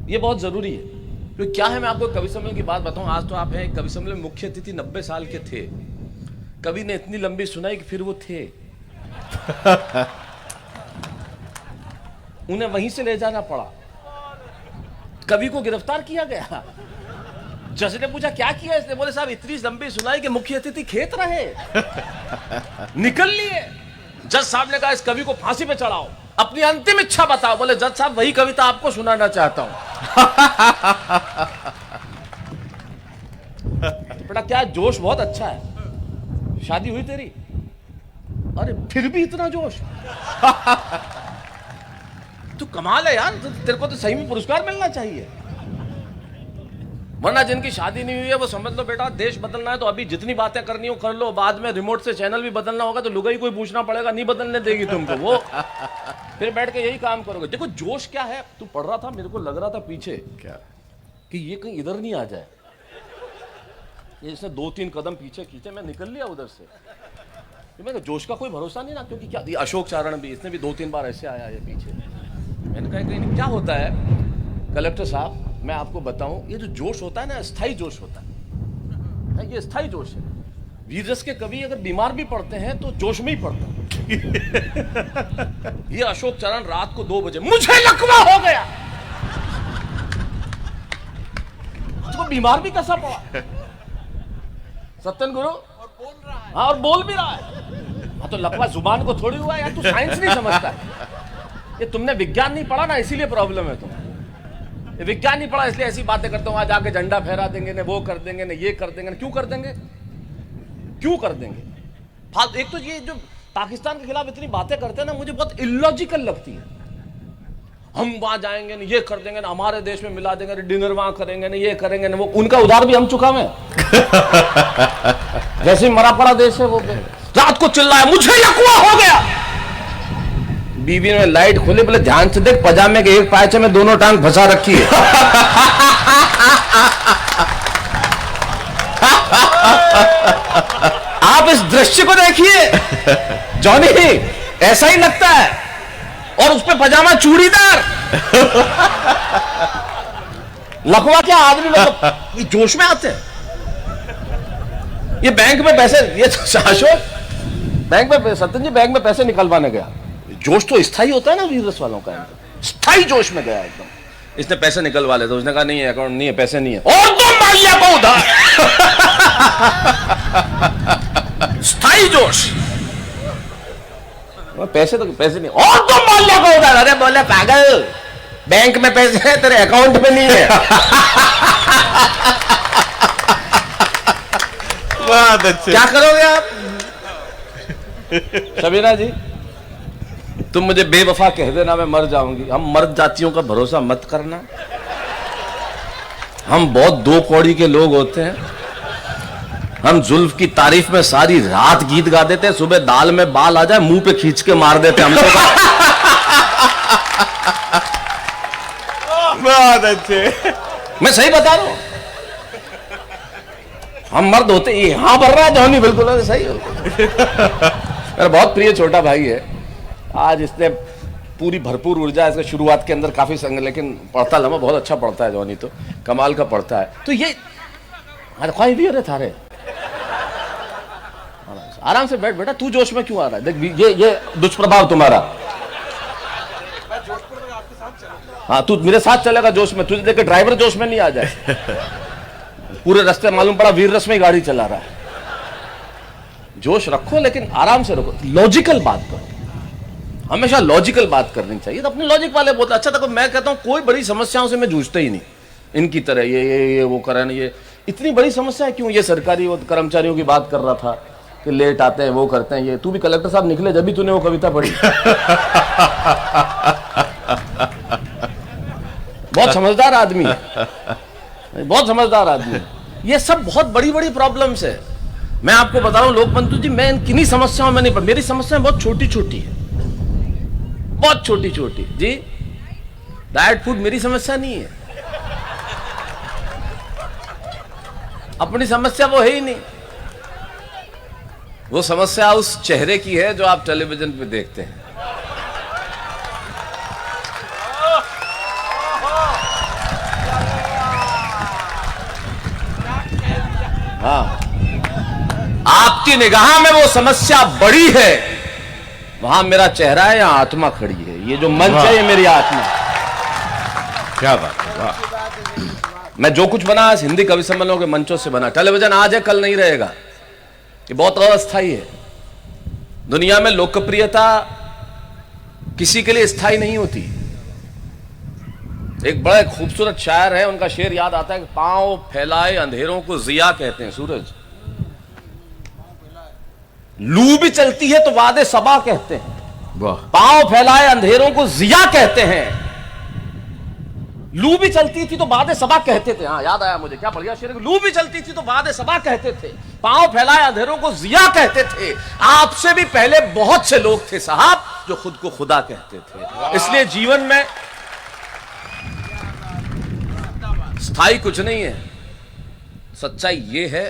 ये बहुत जरूरी है। तो क्या है, मैं आपको कवि सम्मेलन की बात बताऊं। आज तो आप हैं कवि सम्मेलन में मुख्य अतिथि 90 साल के थे। कवि ने इतनी लंबी सुनाई कि फिर वो थे उन्हें वहीं से ले जाना पड़ा। कवि को गिरफ्तार किया गया। जज ने पूछा क्या किया इसने, बोले साहब इतनी लंबी सुनाई कि मुख्य अतिथि खेत रहे निकल लिए। जज साहब ने कहा इस कवि को फांसी पे चढ़ाओ, अपनी अंतिम इच्छा बताओ। बोले जज साहब वही कविता आपको सुनाना चाहता हूं। तो बेटा क्या जोश बहुत अच्छा है। शादी हुई तेरी, अरे फिर भी इतना जोश तू कमाल है यार। तो तेरे को तो सही में पुरस्कार मिलना चाहिए। वरना जिनकी शादी नहीं हुई है वो समझ लो बेटा देश बदलना है तो अभी जितनी बातें करनी हो कर लो, बाद में रिमोट से चैनल भी बदलना होगा तो लुगाई कोई पूछना पड़ेगा, नहीं बदलने देगी तुमको वो। फिर बैठ के यही काम करोगे। देखो जोश क्या है, तू पढ़ रहा था, मेरे को लग रहा था पीछे क्या कि ये कहीं इधर नहीं आ जाए। ये इसने 2-3 कदम पीछे खींचे, मैं निकल लिया उधर से। मैंने जोश का कोई भरोसा नहीं ना, क्योंकि क्या अशोक चारण भी, इसने भी 2-3 बार ऐसे आया ये पीछे। मैंने कहा कहीं क्या होता है कलेक्टर साहब, मैं आपको बताऊं, ये जो जोश होता है ना स्थायी जोश होता है, ये स्थायी जोश है। वीर रस के कवि अगर बीमार भी पड़ते हैं तो जोश में ही पड़ते हैं। ये अशोक चारण रात को 2 बजे मुझे लकवा हो गया, तो बीमार भी कैसा पड़ा सत्यन गुरु, और बोल रहा है। हाँ और बोल भी रहा है। हाँ तो लकवा जुबान को थोड़ी हुआ यार, तू साइंस नहीं समझता है। ये तुमने विज्ञान नहीं पढ़ा ना, इसीलिए प्रॉब्लम है तुम। ये विज्ञान नहीं पढ़ा इसलिए ऐसी बातें करते हो। आज आके झंडा फहरा देंगे ना, वो कर देंगे ना, ये कर देंगे ना। क्यों कर देंगे, क्यों कर देंगे? एक तो ये जो पाकिस्तान के खिलाफ इतनी बातें करते हैं ना, मुझे बहुत इलॉजिकल लगती है। हम वहां जाएंगे ना, ये कर देंगे ना, हमारे देश में मिला देंगे ना, डिनर वहां करेंगे ना, ये करेंगे ना, वो उनका उधार भी हम चुकावे। जैसे मरा पड़ा देश है वो। रात को चिल्लाया मुझे लकवा हो गया। बीवी ने लाइट खोली, बोले ध्यान से देख पजामे के एक पायचे में दोनों टांग फंसा रखी है। आप इस दृश्य को देखिए जॉनी, ऐसा ही लगता है। और उस पे पजामा चूड़ीदार। लकवा क्या आदमी मतलब जोश में आते हैं। ये बैंक में पैसे, ये अशोक बैंक में, सत्यन जी बैंक में पैसे निकलवाने गया। जोश तो स्थायी होता है ना वीरस वालों का, स्थायी जोश में गया एकदम। इसने पैसे निकलवा ले तो उसने कहा नहीं है अकाउंट नहीं है, पैसे नहीं है। और तुम मालिया को उधार। स्थायी जोश, पैसे तो पैसे नहीं, और तुम मालिया को उधार। अरे बोले पागल, बैंक में पैसे है तेरे अकाउंट में नहीं है। बहुत अच्छे। क्या करोगे आप सबीना जी? तुम मुझे बेवफा कह देना, मैं मर जाऊंगी। हम मर्द जातियों का भरोसा मत करना। हम बहुत 2 कौड़ी के लोग होते हैं। हम जुल्फ की तारीफ में सारी रात गीत गा देते हैं, सुबह दाल में बाल आ जाए मुंह पे खींच के मार देते हैं हमको। बहुत अच्छे। मैं सही बता रहा हूं, हम मर्द होते। यहां भर रहा है जॉनी, बिल्कुल सही हो। मेरा बहुत प्रिय छोटा भाई है। आज इसने पूरी भरपूर ऊर्जा, इसके शुरुआत के अंदर काफी संग, लेकिन पढ़ता लम्बा बहुत अच्छा पढ़ता है जॉनी, तो कमाल का पढ़ता है। तो ये ख्वाही भी अरे थारे आराम से बैठ बेटा, तू जोश में क्यों आ रहा है? देख ये दुष्प्रभाव तुम्हारा। हाँ तू मेरे साथ चलेगा जोश में, तुझे देख के ड्राइवर जोश में नहीं आ जाए। पूरे रास्ते मालूम पड़ा वीर रस में गाड़ी चला रहा है। जोश रखो लेकिन आराम से रखो, लॉजिकल बात करो। हमेशा लॉजिकल बात करनी चाहिए। तो अपने लॉजिक वाले बोलते अच्छा था। मैं कहता हूं कोई बड़ी समस्याओं से मैं जूझता ही नहीं इनकी तरह। ये वो करा नहीं, ये इतनी बड़ी समस्या है क्यों? ये सरकारी वो कर्मचारियों की बात कर रहा था कि लेट आते हैं, वो करते हैं। ये तू भी कलेक्टर साहब निकले जब भी तूने वो कविता पढ़ी। बहुत समझदार आदमी है, बहुत समझदार आदमी है। ये सब बहुत बड़ी बड़ी प्रॉब्लम्स है। मैं आपको बता रहा हूं लोकबंधु जी, मैं किन्हीं समस्याओं में नहीं पड़। मेरी समस्याएं बहुत छोटी छोटी है, बहुत छोटी छोटी जी। डाइट फूड मेरी समस्या नहीं है। अपनी समस्या वो है ही नहीं। वो समस्या उस चेहरे की है जो आप टेलीविजन पे देखते हैं। हाँ, आपकी निगाह में वो समस्या बड़ी है, वहां मेरा चेहरा है, यहाँ आत्मा खड़ी है। ये जो मंच है, ये मेरी आत्मा। क्या बात है, वाह। मैं जो कुछ बना इस हिंदी कवि सम्मेलनों के मंचों से बना। टेलीविजन आज है, कल नहीं रहेगा। ये बहुत अस्थायी है। दुनिया में लोकप्रियता किसी के लिए स्थायी नहीं होती। एक बड़ा खूबसूरत शायर है, उनका शेर याद आता है कि पांव फैलाए अंधेरों को जिया कहते हैं सूरज, लू भी चलती है तो वादे सबा कहते हैं। वाह। पांव फैलाए अंधेरों को जिया कहते हैं, लू भी चलती थी तो वादे सबा कहते थे। हाँ, याद आया मुझे, क्या बढ़िया शेर। लू भी चलती थी तो वादे सबा कहते थे, पांव फैलाए अंधेरों को जिया कहते थे। आपसे भी पहले बहुत से लोग थे साहब जो खुद को खुदा कहते थे। इसलिए जीवन में स्थायी कुछ नहीं है। सच्चाई ये है,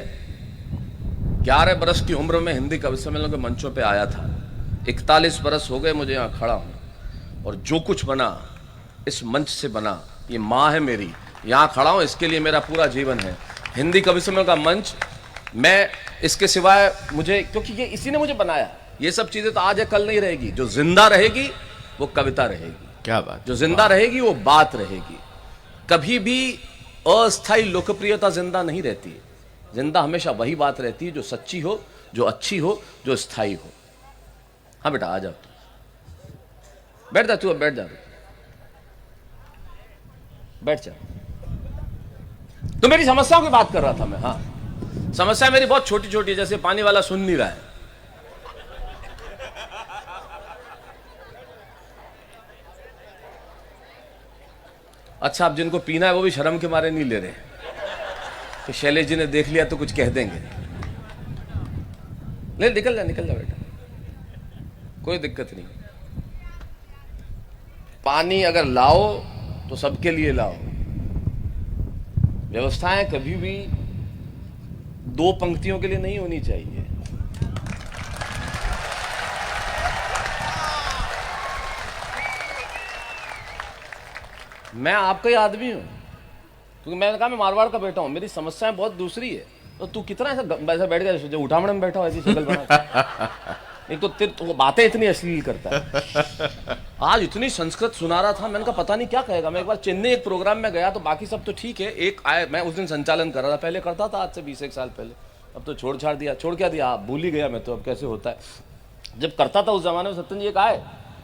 11 बरस की उम्र में हिंदी कवि सम्मेलन के मंचों पे आया था। 41 बरस हो गए मुझे यहाँ खड़ा हूं, और जो कुछ बना इस मंच से बना। ये माँ है मेरी, यहाँ खड़ा हूं, इसके लिए मेरा पूरा जीवन है। हिंदी कवि सम्मेलन का मंच, मैं इसके सिवाय मुझे, क्योंकि ये इसी ने मुझे बनाया। ये सब चीजें तो आज है कल नहीं रहेगी। जो जिंदा रहेगी वो कविता रहेगी। क्या बात। जो जिंदा रहेगी वो बात रहेगी। कभी भी अस्थायी लोकप्रियता जिंदा नहीं रहती। जिंदा हमेशा वही बात रहती है जो सच्ची हो, जो अच्छी हो, जो स्थायी हो। हाँ बेटा, आ जा, बैठ जा, तू अब बैठ जा, बैठ जा। तो मेरी समस्याओं की बात कर रहा था मैं। हाँ, समस्या मेरी बहुत छोटी छोटी है, जैसे पानी वाला सुन नहीं रहा है। अच्छा, अब जिनको पीना है वो भी शर्म के मारे नहीं ले रहे कि शैलेश जी ने देख लिया तो कुछ कह देंगे। ले, निकल जा, निकल जा बेटा, कोई दिक्कत नहीं। पानी अगर लाओ तो सबके लिए लाओ। व्यवस्थाएं कभी भी 2 पंक्तियों के लिए नहीं होनी चाहिए। मैं आपका ही आदमी हूं, क्योंकि मैंने कहा मैं मारवाड़ का बेटा हूं, मेरी समस्याएं बहुत दूसरी है। तो तू कितना ऐसा बैठ गया जो उठामण में बैठा हो, ऐसी शक्ल बना। एक तो तो बातें इतनी अश्लील करता है। आज इतनी संस्कृत सुना रहा था, मैंने कहा पता नहीं क्या कहेगा। मैं एक बार चेन्नई एक प्रोग्राम में गया तो बाकी सब तो ठीक है, एक आए, मैं उस दिन संचालन कर रहा था, पहले करता था आज से 20 साल पहले। अब तो छोड़ छाड़ दिया। छोड़ क्या दिया, भूल ही गया मैं तो, अब कैसे होता है। जब करता था उस जमाने में, सत्यन जी एक आए,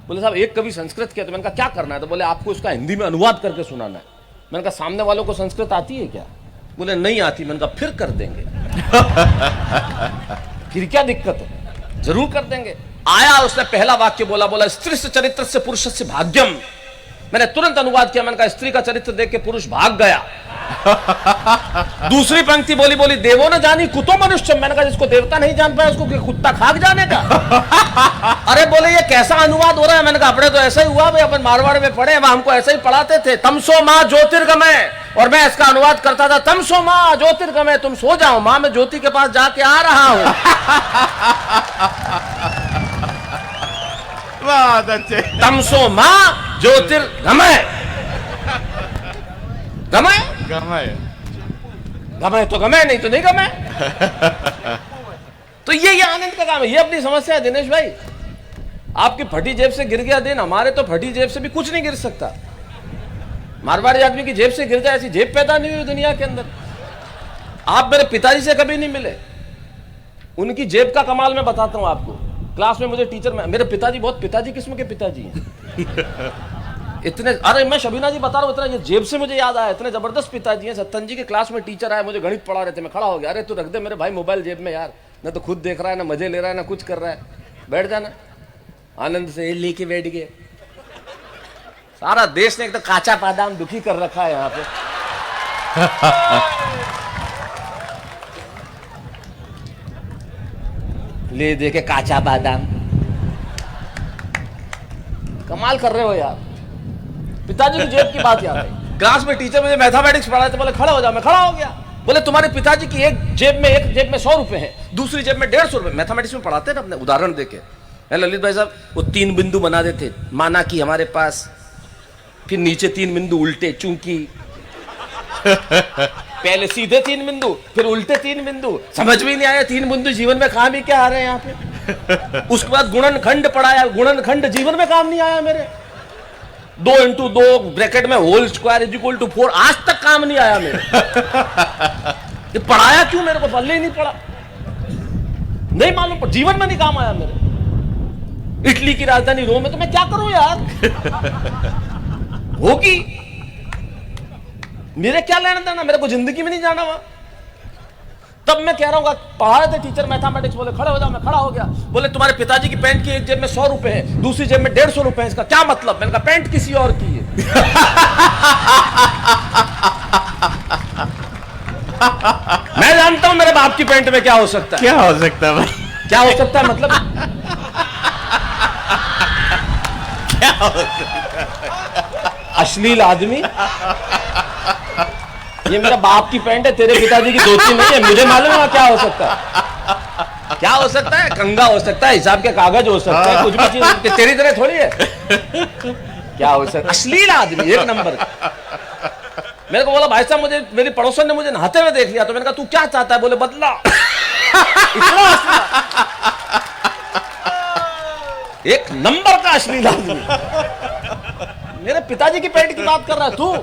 बोले साहब एक कभी संस्कृत किया। तो मैंने कहा क्या करना है, तो बोले आपको उसका हिंदी में अनुवाद करके सुनाना है। मैंने कहा सामने वालों को संस्कृत आती है क्या? बोले नहीं आती। मैंने कहा फिर कर देंगे। फिर क्या दिक्कत है, जरूर कर देंगे। आया, उसने पहला वाक्य बोला, बोला स्त्री से चरित्र से पुरुष से भाग्यम। मैंने तुरंत अनुवाद किया, मैंने कहा स्त्री का चरित्र देख के पुरुष भाग गया। दूसरी पंक्ति बोली, बोली देवो न जानी कुतो मनुष्य। मैंने कहा जिसको देवता नहीं जान पाया उसको कुत्ता खाक जाने का। अरे बोले ये कैसा अनुवाद हो रहा है? मैंने कहा अपने तो ऐसा ही हुआ भाई, अपन मारवाड़ में पढ़े, वहां हमको ऐसा ही पढ़ाते थे, तमसो माँ ज्योतिर्गमय, और मैं इसका अनुवाद करता था तमसो माँ ज्योतिर्गमय, तुम सो जाओ माँ, मैं ज्योति के पास जाके आ रहा हूं। बहुत अच्छे। तमसो माँ ज्योतिर्गमय, गमय गमय गमय तो गमय, नहीं तो नहीं गमय। तो ये आनंद का काम है। ये अपनी समस्या है दिनेश भाई। आपकी फटी जेब से गिर गया दिन, हमारे तो फटी जेब से भी कुछ नहीं गिर सकता। मारवाड़ी आदमी की जेब से गिर जाए ऐसी जेब पैदा नहीं हुई दुनिया के अंदर। आप मेरे पिताजी से कभी नहीं मिले, उनकी जेब का कमाल मैं बताता हूं आपको। क्लास में मुझे टीचर, मेरे पिताजी बहुत पिताजी किस्म के पिताजी हैं। इतने, अरे मैं शबीना जी बता रहा हूँ, इतना ये जेब से मुझे याद आया, इतने जबरदस्त पिताजी हैं। सत्तन जी के क्लास में टीचर आए, मुझे गणित पढ़ा रहे थे, मैं खड़ा हो गया। अरे तू रख दे मेरे भाई मोबाइल जेब में यार, ना तो खुद देख रहा है, ना मजे ले रहा है, ना कुछ कर रहा है, बैठ जाना। आनंद से लेके बैठ गए। सारा देश ने एक तो काचा बादाम दुखी कर रखा है यहाँ पे। ले दे के काचा बादाम, कमाल कर रहे हो यार। पिताजी की जेब की बात याद आई। क्लास में टीचर मुझे मैथमेटिक्स पढ़ा रहे थे, बोले खड़ा हो जाओ, मैं खड़ा हो गया। बोले तुम्हारे पिताजी की एक जेब में 100 रुपए हैं, दूसरी जेब में 150 रुपए। मैथमेटिक्स में पढ़ाते हैं ना अपने, उदाहरण देके। ललित भाई साहब वो 3 बिंदु बना देते, माना कि हमारे पास, फिर नीचे 3 बिंदु उल्टे, चूंकि पहले सीधे 3 बिंदु, फिर उल्टे 3 बिंदु, समझ में नहीं आया 3 बिंदु जीवन में काम ही क्या आ रहे हैं यहाँ पे। उसके बाद गुणनखंड पढ़ाया, गुणनखंड जीवन में काम नहीं आया मेरे। 2 इंटू 2 ब्रैकेट में whole square is equal to 4, आज तक काम नहीं आया मेरे। ये पढ़ाया क्यों मेरे को, पल्ले ही नहीं पड़ा, नहीं मालूम, जीवन में नहीं काम आया मेरे। इटली की राजधानी रोम है तो मैं क्या करूं यार। होगी, मेरे क्या लेना देना, मेरे को जिंदगी में नहीं जाना वहां। तब मैं कह रहा हूँ, पढ़ा रहे थे टीचर मैथमेटिक्स, बोले खड़े हो जाओ, मैं खड़ा हो गया। बोले तुम्हारे पिताजी की पैंट की एक जेब में 100 रुपए है, दूसरी जेब में 150 रुपए है, इसका क्या मतलब। मैंने कहा पैंट किसी और की है। मैं जानता हूं मेरे बाप की पैंट में क्या हो सकता है। क्या हो सकता है भाई, क्या हो सकता है मतलब, क्या हो सकता है? अश्लील आदमी, ये मेरा बाप की पैंट है, तेरे पिताजी की धोती नहीं है, मुझे मालूम है क्या हो सकता है। क्या हो सकता है, कंगा हो सकता है, हिसाब के कागज हो सकता है, कुछ भी चीज तेरी तरह थोड़ी है। क्या हो सकता है, अश्लील आदमी एक नंबर। मेरे को बोला भाई साहब, मुझे मेरी पड़ोसन ने मुझे नहाते हुए देख लिया, तो मैंने कहा तू क्या चाहता है, बोले बदला। इतना एक नंबर का अश्लील आदमी। मेरे पिताजी की पैंट की बात कर रहा है तू।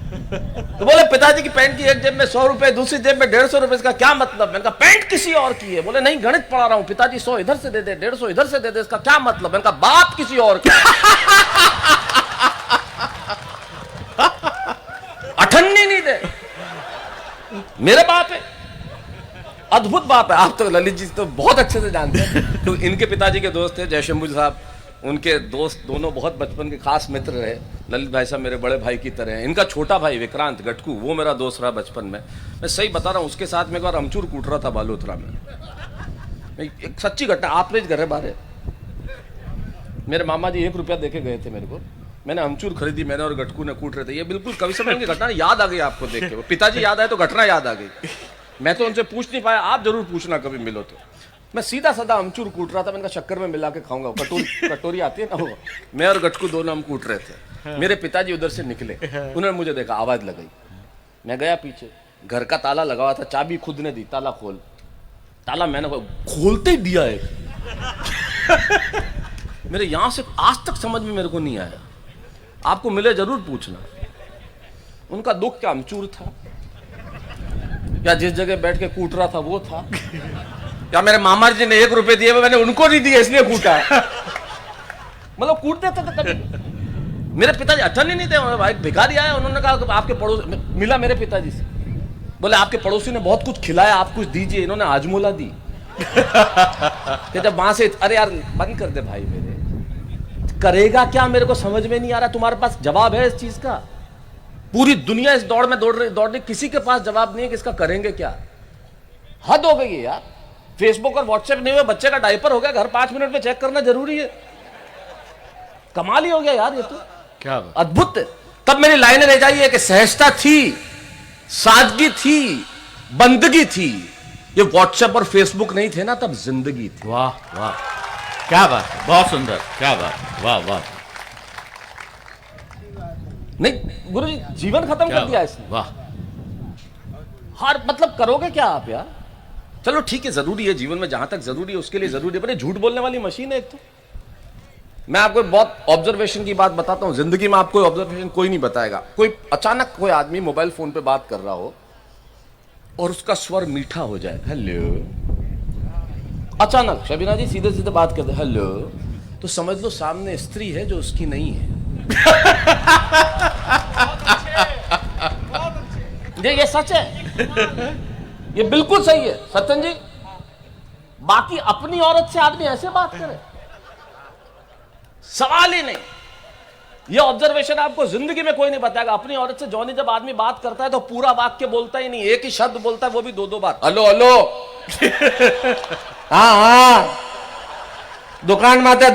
तो बोले पिताजी की पैंट की एक जेब में 100 रुपए, दूसरी जेब में 150 रुपए, इसका क्या मतलब। मैंने कहा पैंट किसी और की है। बोले नहीं, गणित पढ़ा रहा हूं, पिताजी 100 इधर से दे दे, 150 इधर से दे दे, इसका क्या मतलब। मैंने कहा बाप किसी और का। अठन्नी नहीं दे, मेरे बाप है, अद्भुत बाप है। आप तो ललित जी तो बहुत अच्छे से जानते हैं। तो इनके पिताजी के दोस्त थे जयशंभू साहब, उनके दोस्त दोनों बहुत बचपन के खास मित्र रहे। ललित भाई साहब मेरे बड़े भाई की तरह हैं। इनका छोटा भाई विक्रांत गटकू, वो मेरा दोस्त रहा बचपन में। मैं सही बता रहा हूँ, उसके साथ में एक बार अमचूर कूट रहा था बालोतरा में। एक सच्ची घटना, आप रेज घर है बारे। मेरे मामा जी 1 रुपया देके गए थे मेरे को, मैंने अमचूर खरीदी, मैंने और गटकू ने कूट रहे थे। ये बिल्कुल कवि सम्मेलन की घटना याद आ गई आपको देख के। पिताजी याद आए तो घटना याद आ गई। मैं तो उनसे पूछ नहीं पाया, आप जरूर पूछना कभी मिलो तो। मैं सीधा साधा अमचूर कूट रहा था, मैंने कहा शक्कर में मिला के खाऊंगा, कटोरी आती है ना वो। मैं और गटकू दोनों हम कूट रहे थे। मेरे पिताजी उधर से निकले, उन्होंने मुझे देखा, आवाज लगाई, मैं गया पीछे। घर का ताला लगा हुआ था, चाबी खुद ने दी, ताला खोल। ताला मैंने खोलते ही दिया एक। मेरे यहां से आज तक समझ में मेरे को नहीं आया। आपको मिले जरूर पूछना। उनका दुख क्या अमचूर था, या जिस जगह बैठ के कूट रहा था वो था, या मेरे मामा जी ने 1 रुपए दिए, मैंने उनको नहीं दिए इसलिए कूटा। मतलब कूट देते थे कभी। मेरे पिताजी अठन्नी नहीं थे, भाई भिखारी आया, उन्होंने कहा आपके पड़ोस मिला मेरे पिताजी से, बोले आपके पड़ोसी ने बहुत कुछ खिलाया, आप कुछ दीजिए। इन्होंने हाजमोला दी। कि जब वहां से, अरे यार बंद कर दे भाई, मेरे करेगा क्या मेरे को समझ में नहीं आ रहा। तुम्हारे पास जवाब है इस चीज का? पूरी दुनिया इस दौड़ में दौड़ रही, किसी के पास जवाब नहीं है कि इसका करेंगे क्या। हद हो गई है यार। फेसबुक और व्हाट्सएप नहीं हुए, बच्चे का डायपर हो गया, घर 5 मिनट में चेक करना जरूरी है। कमाल ही हो गया यार ये तो, क्या अद्भुत। तब मेरी लाइनें रह जाइए कि सहजता थी, सादगी थी, बंदगी थी। ये व्हाट्सएप और फेसबुक नहीं थे ना, तब जिंदगी थी। वाह वाह, क्या बात है, बहुत सुंदर, क्या बात, वाह वाह। नहीं गुरुजी, जीवन खत्म कर दिया इसने। वाह, हर मतलब करोगे क्या आप यार। चलो ठीक है, जरूरी है जीवन में, जहां तक जरूरी है उसके लिए जरूरी है, पर झूठ बोलने वाली मशीन है एक तो। मैं आपको बहुत ऑब्जर्वेशन की बात बताता हूं। जिंदगी में आपको ऑब्जर्वेशन कोई नहीं बताएगा। कोई अचानक कोई आदमी मोबाइल फोन पे बात कर रहा हो और उसका स्वर मीठा हो जाए, हेलो, अचानक शबीना जी सीधे सीधे बात करते हेलो, तो समझ लो सामने स्त्री है जो उसकी नहीं है। ये सच है, ये बिल्कुल सही है सत्यन जी। बाकी अपनी औरत से आदमी ऐसे बात करे, सवाल ही नहीं। ये ऑब्जर्वेशन आपको जिंदगी में कोई नहीं बताएगा। अपनी औरत से जॉनी जब आदमी बात करता है तो पूरा वाक्य बोलता ही नहीं, एक ही शब्द बोलता है, वो भी 2-2 बार। हेलो हेलो, हाँ हाँ, दुकान माते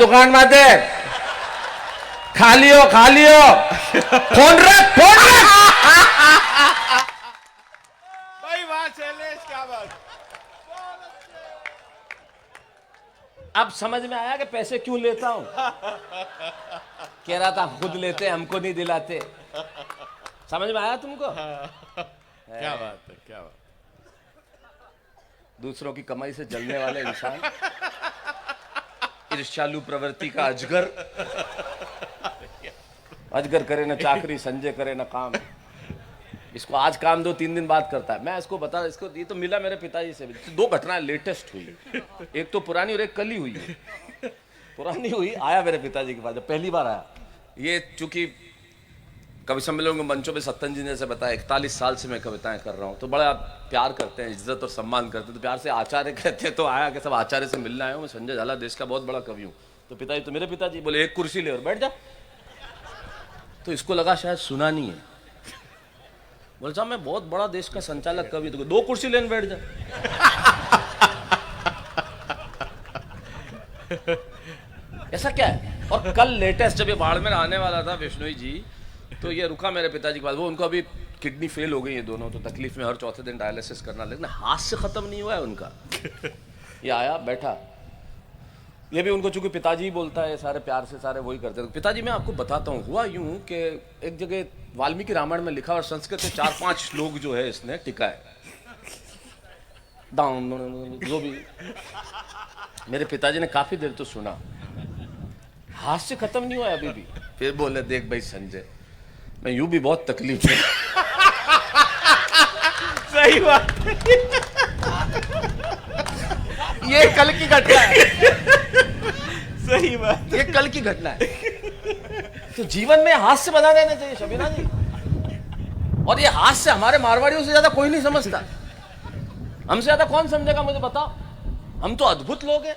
खा लियो फोन रख भाई वाह शैलेश, क्या बात। अब समझ में आया कि पैसे क्यों लेता हूं। कह रहा था खुद लेते हमको नहीं दिलाते। समझ में आया तुमको? क्या बात है, क्या बात। दूसरों की कमाई से जलने वाले इंसान, ईर्ष्यालु प्रवृत्ति का अजगर। अजगर करे ना चाकरी, संजय करे ना काम। इसको आज काम दो, 3 दिन बाद करता है। मैं इसको बता, इसको ये तो मिला मेरे पिताजी से। 2 घटनाएं लेटेस्ट हुई, एक तो पुरानी और एक कल ही हुई है। पुरानी हुई, आया मेरे पिताजी के पास जब पहली बार आया। ये चूंकि कवि सम्मेलन के मंचों पे सत्तन जी ने से बताया 41 साल से मैं कविताएं कर रहा हूँ, तो बड़ा प्यार करते हैं, इज्जत और सम्मान करते हैं, तो प्यार से आचार्य कहते हैं। तो आया कि सब आचार्य से मिलना आया हूँ, मैं संजय झाला देश का बहुत बड़ा कवि हूँ। तो पिताजी, तो मेरे पिताजी बोले एक कुर्सी ले और बैठ जा। तो इसको लगा शायद सुना नहीं है। बोले साहब मैं बहुत बड़ा देश का संचालक कवि, तो 2 कुर्सी लेने बैठ जा। ऐसा क्या है? और कल लेटेस्ट जब ये बाड़मेर आने वाला था विष्णु जी, तो ये रुका मेरे पिताजी के पास। वो उनको अभी किडनी फेल हो गई है दोनों, तो तकलीफ में हर चौथे दिन डायलिसिस करना, लेकिन हाथ से खत्म नहीं हुआ है उनका। ये आया बैठा, ये भी उनको चूंकि पिताजी बोलता है, सारे प्यार से सारे वही करते हैं। पिताजी मैं आपको बताता हूँ, हुआ यूं कि एक जगह वाल्मीकि रामायण में लिखा और संस्कृत से 4-5 श्लोक जो है इसने टिका है, जो भी। मेरे पिताजी ने काफी देर तो सुना, हाथ से खत्म नहीं हुआ है अभी भी। फिर बोले देख भाई संजय, मैं यूं भी बहुत तकलीफ में। सही बात। ये कल की घटना है। सही बात। ये कल की घटना है। तो जीवन में हाथ से बना देना चाहिए शबीना जी। और ये हाथ से हमारे मारवाड़ियों से ज्यादा कोई नहीं समझता। हमसे ज्यादा कौन समझेगा मुझे बताओ? हम तो अद्भुत लोग हैं,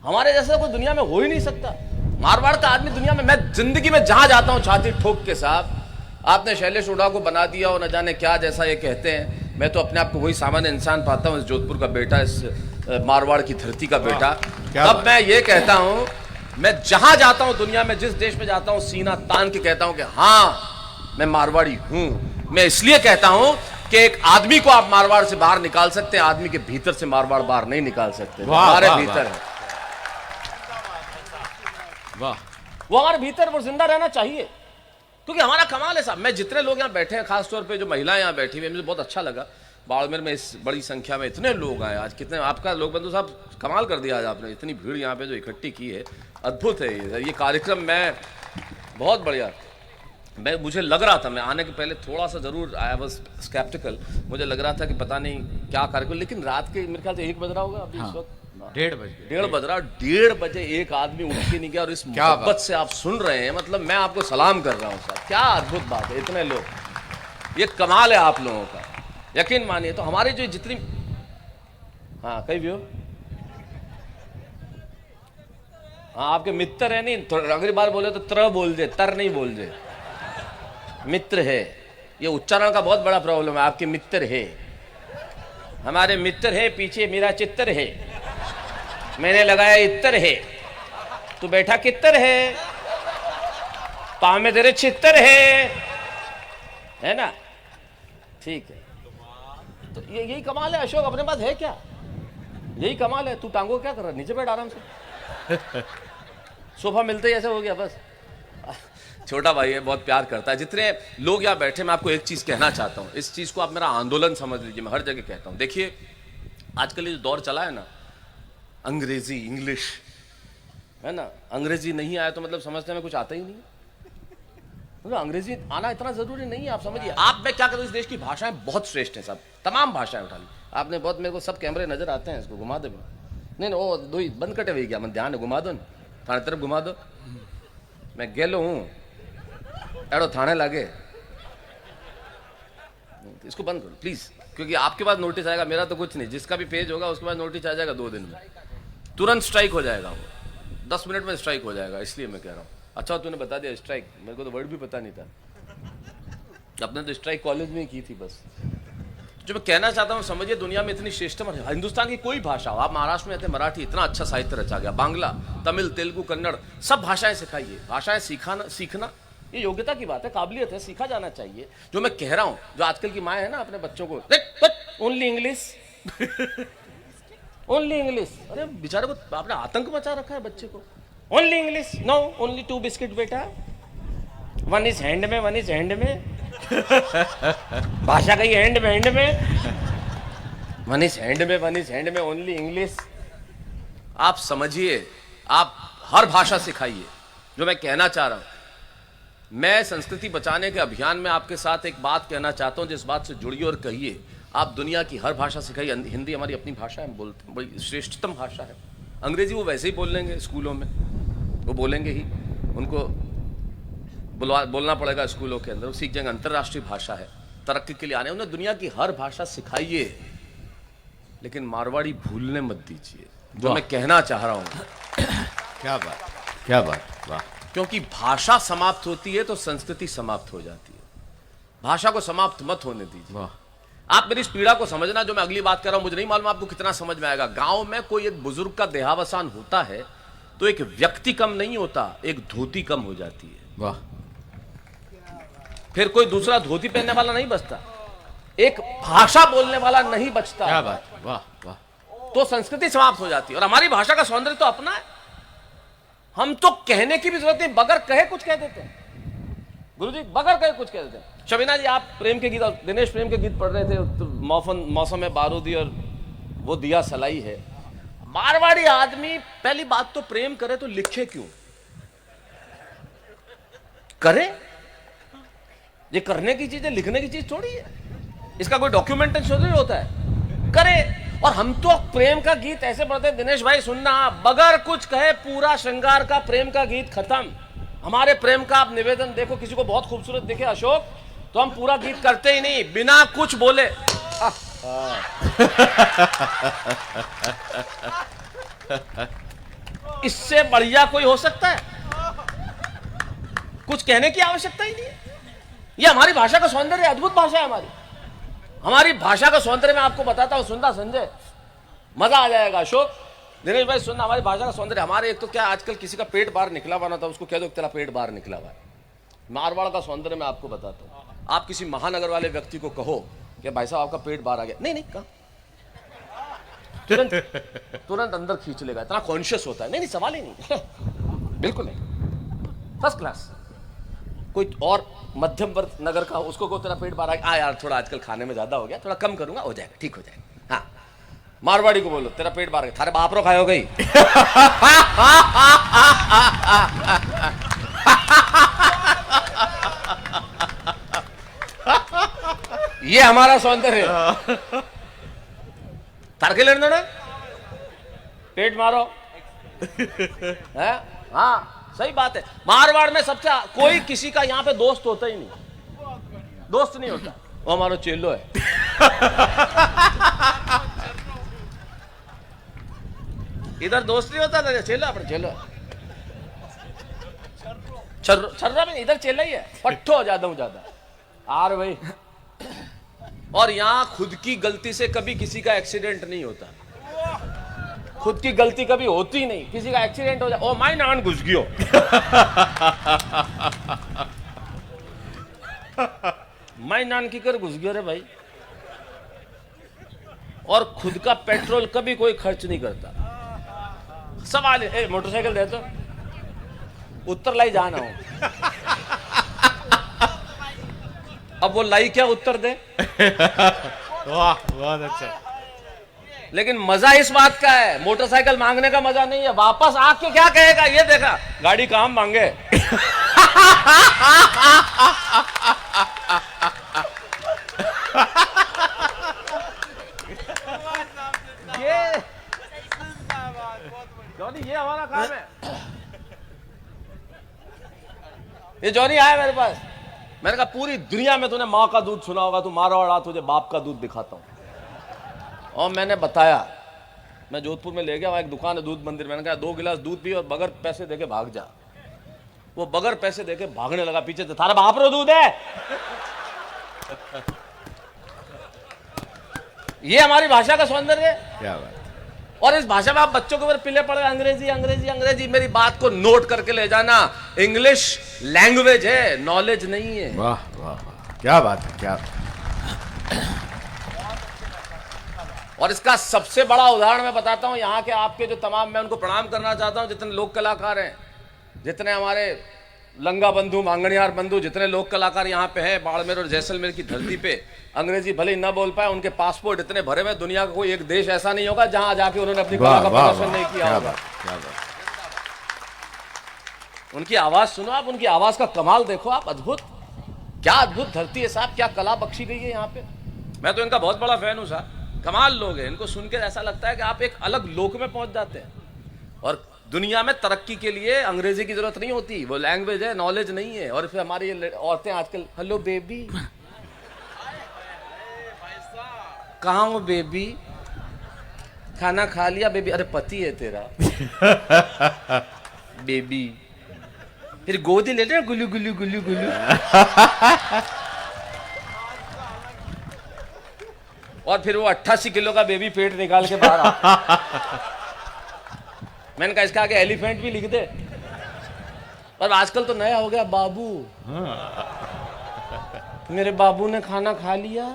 हमारे जैसा कोई दुनिया में हो ही नहीं सकता। मारवाड़ का आदमी दुनिया में, मैं जिंदगी में जहां जाता हूं छाती ठोक के, साहब आपने शैलेश हुड्डा को बना दिया और न जाने क्या जैसा ये कहते हैं। मैं तो अपने आप को वही सामान्य इंसान पाता हूं, इस जोधपुर का बेटा, इस मारवाड़ की धरती का बेटा। अब मैं ये कहता हूं, मैं जहां जाता हूं दुनिया में, जिस देश में जाता हूं, सीना तान के कहता हूं कि हाँ मैं मारवाड़ी हूं। मैं इसलिए कहता हूं कि एक आदमी को आप मारवाड़ से बाहर निकाल सकते हैं, आदमी के भीतर से मारवाड़ बाहर नहीं निकाल सकते। हमारे भीतर है, वाह, वो हमारे भीतर, वो जिंदा रहना चाहिए। क्योंकि हमारा कमाल है साहब। मैं जितने लोग यहाँ बैठे हैं, खासतौर पे जो महिलाएं यहाँ बैठी हुई हैं, मुझे बहुत अच्छा लगा। बाड़मेर में इस बड़ी संख्या में इतने लोग आए आज। कितने आपका लोग बंधु साहब, कमाल कर दिया आज आपने, इतनी भीड़ यहाँ पे जो इकट्ठी की है, अद्भुत है ये कार्यक्रम। मैं बहुत बढ़िया, मुझे लग रहा था, मैं आने के पहले थोड़ा सा जरूर आई वाज स्केप्टिकल, मुझे लग रहा था कि पता नहीं क्या कार्यक्रम, लेकिन रात के मेरे ख्याल से 1 बज रहा होगा अभी। इस वक्त 1:30 बज रहा, 1:30 बजे एक आदमी उठ के नहीं गया, और इस मोहब्बत से आप सुन रहे हैं, मतलब मैं आपको सलाम कर रहा हूँ साहब। क्या अद्भुत बात है, इतने लोग, ये कमाल है आप लोगों का, यकीन मानिए। तो हमारी जो जितनी, हाँ कहीं भी हो, हाँ आपके मित्र है, नहीं तो अगली बार बोले तो त्र बोल दे, तर नहीं बोल दे, मित्र है। ये उच्चारण का बहुत बड़ा प्रॉब्लम है। आपके मित्र है, हमारे मित्र है, पीछे मेरा चित्र है, मैंने लगाया इत्र है, तू बैठा कित्र है, पाँव में तेरे चित्र है ना? ठीक है, तो यही कमाल है अशोक, अपने पास है क्या? यही कमाल है। तू टांगो क्या कर रहा है? नीचे बैठ आराम से। सोफा मिलते ही ऐसे हो गया बस। छोटा भाई है, बहुत प्यार करता है। जितने लोग यहाँ बैठे, मैं आपको एक चीज कहना चाहता हूँ, इस चीज को आप मेरा आंदोलन समझ लीजिए, मैं हर जगह कहता हूँ। देखिए आजकल ये जो दौर चला है ना, अंग्रेजी, इंग्लिश, है ना, अंग्रेजी नहीं आया तो मतलब समझते में कुछ आता ही नहीं। मतलब अंग्रेजी आना इतना जरूरी नहीं है, आप समझिए। आप मैं क्या करूँ, इस देश की भाषाएं बहुत श्रेष्ठ हैं सब, तमाम भाषाएं उठा ली आपने। बहुत मेरे को सब कैमरे नजर आते हैं, इसको घुमा दे। नहीं वो दो ही बंद कटे हुई क्या, मैं ध्यान है, घुमा दो ना, थाने तरफ घुमा दो। मैं गेलो हूँ एड़ो थाने लागे, इसको बंद करो प्लीज, क्योंकि आपके पास नोटिस आएगा, मेरा तो कुछ नहीं। जिसका भी पेज होगा उसके पास नोटिस आ जाएगा 2 दिन में, तुरंत स्ट्राइक हो जाएगा, वो 10 मिनट में स्ट्राइक हो जाएगा। इसलिए मैं कह रहा हूँ। अच्छा तूने बता दिया स्ट्राइक, मेरे को तो वर्ड भी पता नहीं था। अपने तो स्ट्राइक कॉलेज में ही की थी बस। जो मैं कहना चाहता हूँ, समझिए, दुनिया में इतनी श्रेष्ठ, हिंदुस्तान की कोई भाषा हो, आप महाराष्ट्र में थे, मराठी, इतना अच्छा साहित्य रचा गया, बांग्ला, तमिल, तेलुगु, कन्नड़, सब भाषाएं सिखाइए। भाषाएं सीखना ये योग्यता की बात है, काबिलियत है, सीखा जाना चाहिए। जो मैं कह रहा हूँ, जो आजकल की माँ है ना, अपने बच्चों को ओनली इंग्लिश, ओनली इंग्लिश, अरे बेचारे को आपने आतंक मचा रखा है बच्चे को। Only English, no, only 2 biscuit बेटा, 1 इज हैंड में, 1 इज हैंड में। भाषा का ही एंड में वन इज हैंड में ओनली इंग्लिश। आप समझिए, आप हर भाषा सिखाइए। जो मैं कहना चाह रहा हूं, मैं संस्कृति बचाने के अभियान में आपके साथ एक बात कहना चाहता हूं, जिस बात से जुड़िए और कहिए। आप दुनिया की हर भाषा सिखाइए। हिंदी हमारी अपनी भाषा है, हम बोलते हैं, बड़ी श्रेष्ठतम भाषा है। अंग्रेजी वो वैसे ही बोल लेंगे स्कूलों में, वो बोलेंगे ही, उनको बोलना पड़ेगा स्कूलों के अंदर, वो सीख जाएंगे। अंतर्राष्ट्रीय भाषा है, तरक्की के लिए आने, उन्हें दुनिया की हर भाषा सिखाइए, लेकिन मारवाड़ी भूलने मत दीजिए। जो मैं कहना चाह रहा हूं। क्या बात, क्या बात, वाह। क्योंकि भाषा समाप्त होती है तो संस्कृति समाप्त हो जाती है। भाषा को समाप्त मत होने दीजिए। वाह। आप मेरी इस पीड़ा को समझना, जो मैं अगली बात कर रहा हूं, मुझे नहीं मालूम आपको कितना समझ में आएगा। गांव में कोई एक बुजुर्ग का देहावसान होता है तो एक व्यक्ति कम नहीं होता, एक धोती कम हो जाती है। वाह। फिर कोई दूसरा धोती पहनने वाला नहीं बचता, एक भाषा बोलने वाला नहीं बचता। क्या बात, वाह वाह। तो संस्कृति समाप्त हो जाती है। और हमारी भाषा का सौंदर्य तो अपना है, हम तो कहने की भी जरूरत नहीं, बगैर कहे कुछ कह देते हैं। गुरुजी बगैर कहे कुछ कह देते हैं। शबीना जी, आप प्रेम के गीत, दिनेश प्रेम के गीत पढ़ रहे थे, तो मौसम में बारूदी और वो दिया सलाई है। मारवाड़ी आदमी पहली बात तो प्रेम करे तो लिखे क्यों? करे, ये करने की चीज है, लिखने की चीज थोड़ी है। इसका कोई डॉक्यूमेंटेशन थोड़ी होता है। करे। और हम तो प्रेम का गीत ऐसे पढ़ते हैं, दिनेश भाई सुनना, बगैर कुछ कहे पूरा श्रृंगार का प्रेम का गीत खत्म। हमारे प्रेम का आप निवेदन देखो, किसी को बहुत खूबसूरत दिखे अशोक, तो हम पूरा गीत करते ही नहीं, बिना कुछ बोले। इससे बढ़िया कोई हो सकता है? कुछ कहने की आवश्यकता ही नहीं है। ये हमारी भाषा का सौंदर्य, अद्भुत भाषा है हमारी भाषा का सौंदर्य मैं आपको बताता हूं। सुनना संजय, मजा आ जाएगा। अशोक, दिनेश भाई सुनना, हमारी भाषा का सौंदर्य। हमारे एक तो क्या, आजकल किसी का पेट बाहर निकला हुआ ना था, उसको कह दो तेरा पेट बाहर निकला हुआ है। मारवाड़ का सौंदर्य मैं आपको बताता हूं। आप किसी महानगर वाले व्यक्ति को कहो कि भाई साहब आपका पेट बाहर आ गया, नहीं नहीं कहा, तुरंत अंदर खींच लेगा, इतना कॉन्शियस होता है। नहीं नहीं, सवाल ही नहीं, बिल्कुल नहीं, फर्स्ट क्लास। कोई और मध्यम वर्ग नगर का, उसको को तेरा पेट बाहर आ गया, यार थोड़ा आजकल खाने में ज्यादा हो गया, थोड़ा कम करूंगा, हो जाएगा, ठीक हो जाएगा। हाँ, मारवाड़ी को बोलो तेरा पेट बाहर गया, थारे बाप रो खाए हो गई। ये हमारा सौंदर्य है। तारके लेने ना, पेट मारो है। हाँ सही बात है। मारवाड़ में सबसे कोई किसी का यहाँ पे दोस्त होता ही नहीं, दोस्त नहीं होता, वो हमारा चेलो है। इधर दोस्त नहीं होता था, चेलो अपने चेलो छर्रा में, इधर चेला ही है, पट्टो ज्यादा हूं ज्यादा आर भाई। और यहाँ खुद की गलती से कभी किसी का एक्सीडेंट नहीं होता, खुद की गलती कभी होती नहीं, किसी का एक्सीडेंट हो जाए, ओ माई नान घुस गयो। माई नान की कर घुस गयो रे भाई। और खुद का पेट्रोल कभी कोई खर्च नहीं करता। सवाल है, मोटरसाइकिल दे तो उत्तर लाई जाना हो, अब वो लाई क्या उत्तर दे। वाह, बहुत अच्छा। लेकिन मजा इस बात का है, मोटरसाइकिल मांगने का मजा नहीं है, वापस आके क्या कहेगा, ये देखा गाड़ी काम मांगे। ये जॉनी, ये हमारा काम है। ये जॉनी आया मेरे पास, मैंने कहा पूरी दुनिया में तूने माँ का दूध सुना होगा, तू मारवाड़ा, तुझे बाप का दूध दिखाता हूं। और मैंने बताया, मैं जोधपुर में ले गया, वहां एक दुकान है दूध मंदिर, मैंने कहा 2 गिलास दूध पी और बगैर पैसे देके भाग जा। वो बगैर पैसे देके भागने लगा पीछे से, थारा बाप रो दूध है। ये हमारी भाषा का सौंदर्य है। क्या बात। और इस भाषा में आप बच्चों के ऊपर पिले पड़े, अंग्रेजी अंग्रेजी अंग्रेजी। मेरी बात को नोट करके ले जाना, इंग्लिश लैंग्वेज है, नॉलेज नहीं है। वाह वाह वाह, क्या बात है, क्या। और इसका सबसे बड़ा उदाहरण मैं बताता हूं, यहाँ के आपके जो तमाम, मैं उनको प्रणाम करना चाहता हूं, जितने लोक कलाकार हैं, जितने हमारे लंगा बंधु, मांगणियार बंधु, जितने लोक कलाकार यहाँ पे हैं बाड़मेर और जैसलमेर की धरती पे, अंग्रेजी भले ही ना बोल पाए, उनके पासपोर्ट इतने भरे हुए, दुनिया का कोई एक देश ऐसा नहीं होगा जहां जाके उन्होंने अपनी कला का प्रदर्शन नहीं किया होगा। क्या बात। उनकी आवाज सुनो आप, उनकी आवाज का कमाल देखो आप, अद्भुत, क्या अद्भुत धरती है साहब, क्या कला बख्शी गई है यहाँ पे। मैं तो इनका बहुत बड़ा फैन हूँ साहब, कमाल लोग हैं, इनको सुन के ऐसा लगता है कि आप एक अलग लोक में पहुंच जाते हैं। और दुनिया में तरक्की के लिए अंग्रेजी की जरूरत नहीं होती, वो लैंग्वेज है, नॉलेज नहीं है। और फिर हमारी ये औरतें आजकल, हेलो बेबी, कहाँ हो बेबी, खाना खा लिया बेबी, अरे पति है तेरा बेबी, फिर गोदी लेते हैं गुल्लू गुल्लू गुल्लू गुल्लू और फिर वो 88 किलो का बेबी पेट निकाल के बाहर आता। मैंने कहा इसके आगे एलिफेंट भी लिख दे, पर आजकल तो नया हो गया बाबू, मेरे बाबू ने खाना खा लिया।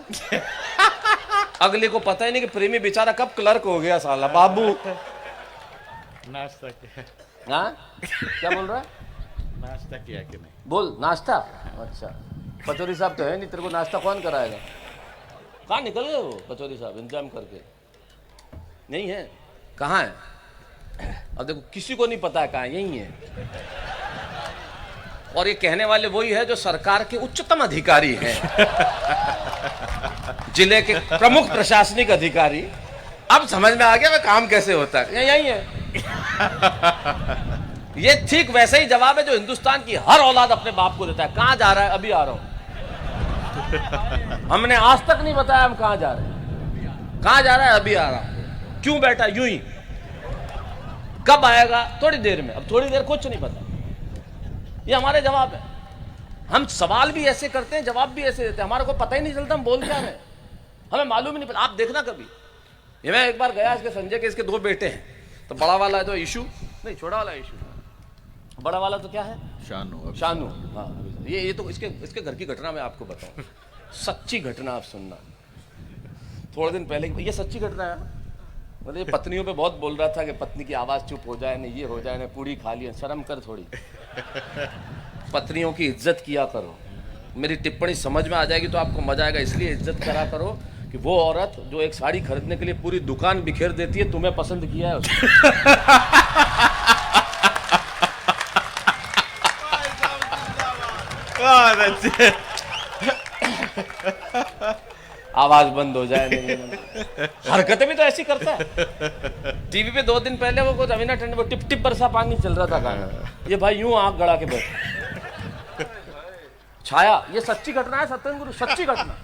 अगले को पता ही नहीं कि प्रेमी बेचारा कब क्लर्क हो गया साला बाबू। नाश्ता किया? हाँ क्या बोल रहा है? नाश्ता किया कि नहीं? बोल नाश्ता। अच्छा पचौरी साहब तो है नहीं, तेरे को नाश्ता कौन कराएगा? कहाँ निकल गए वो पचौरी साहब इंतजाम करके? नहीं है, कहाँ है? अब देखो किसी को नहीं पता है कहाँ, यही है। और ये कहने वाले वही है जो सरकार के उच्चतम अधिकारी हैं, जिले के प्रमुख प्रशासनिक अधिकारी। अब समझ में आ गया मैं काम कैसे होता है, यही है। ये ठीक वैसा ही जवाब है जो हिंदुस्तान की हर औलाद अपने बाप को देता है, कहां जा रहा है? अभी आ रहा हूं। हमने आज तक नहीं बताया हम कहां जा रहे हैं, कहां जा रहा है? अभी आ रहा हूं। क्यों बैठा? यूं ही। कब आएगा? थोड़ी देर में। अब थोड़ी देर कुछ नहीं पता। ये हमारे जवाब है। हम सवाल भी ऐसे करते हैं, जवाब भी ऐसे देते हैं, हमारे को पता ही नहीं चलता हम बोल क्या रहे हैं, हमें मालूम ही नहीं पता। आप देखना कभी, ये मैं एक बार गया, इसके संजय के इसके 2 बेटे हैं, तो बड़ा वाला तो इशू नहीं, छोटा वाला इशू, बड़ा वाला तो क्या है? शानू। शानू, हाँ। ये तो इसके घर की घटना मैं आपको बताऊं, सच्ची घटना, आप सुनना। थोड़े दिन पहले, ये सच्ची घटना है, मतलब ये पत्नियों पे बहुत बोल रहा था कि पत्नी की आवाज चुप हो जाए, नहीं ये हो जाए, नहीं पूरी खा लिया, शर्म कर थोड़ी, पत्नियों की इज्जत किया करो। मेरी टिप्पणी समझ में आ जाएगी तो आपको मजा आएगा, इसलिए इज्जत करा करो कि वो औरत जो एक साड़ी खरीदने के लिए पूरी दुकान बिखेर देती है, तुम्हें पसंद किया है उसने। आवाज बंद हो जाए, नहीं। हरकतें भी तो ऐसी करता है। टीवी पे 2 दिन पहले वो कुछ रवीना टंडन, वो टिप टिप बरसा पानी चल रहा था गाना, ये भाई यूं आंख गड़ा के बैठा। छाया, ये सच्ची घटना है सत्येंद्र गुरु, सच्ची घटना।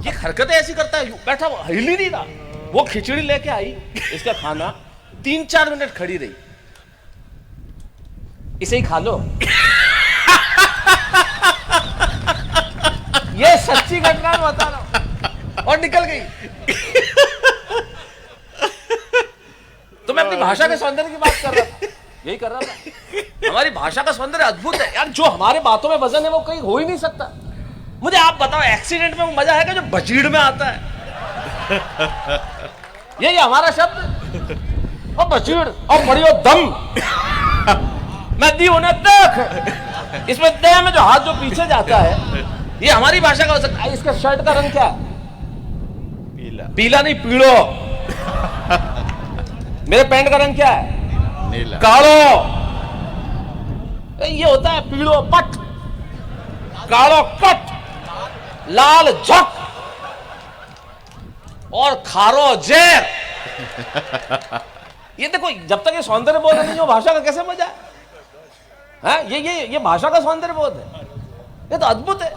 ये हरकतें ऐसी करता है, बैठा वो हिल ही नहीं रहा। वो खिचड़ी लेके आई, इसका खाना 3-4 मिनट खड़ी रही, इसे ही खा लो। ये सच्ची घटना बता रहा हूं, और निकल गई। तो मैं अपनी भाषा के सौंदर्य की बात कर रहा था, यही कर रहा था। हमारी भाषा का सौंदर्य अद्भुत है यार, जो हमारे बातों में वजन है वो कहीं हो ही नहीं सकता। मुझे आप बताओ, एक्सीडेंट में वो मजा है जो बचीड़ में आता है? ये हमारा शब्द, और बचीड़ और बड़ी दम, मैं दी उन्हें देख, इसमें देह में जो हाथ जो पीछे जाता है, ये हमारी भाषा का हो सकता है। इसके शर्ट का रंग क्या? पीला। पीला नहीं, पीड़ो। मेरे पैंट का रंग क्या है? नीला। कालो। ये होता है पीड़ो पट, कालो पट, लाल झक और खारो जेर। ये देखो, जब तक ये सौंदर्य बोध नहीं हो, भाषा का कैसे मजा है? ये भाषा का सौंदर्य बोध है, ये तो अद्भुत है,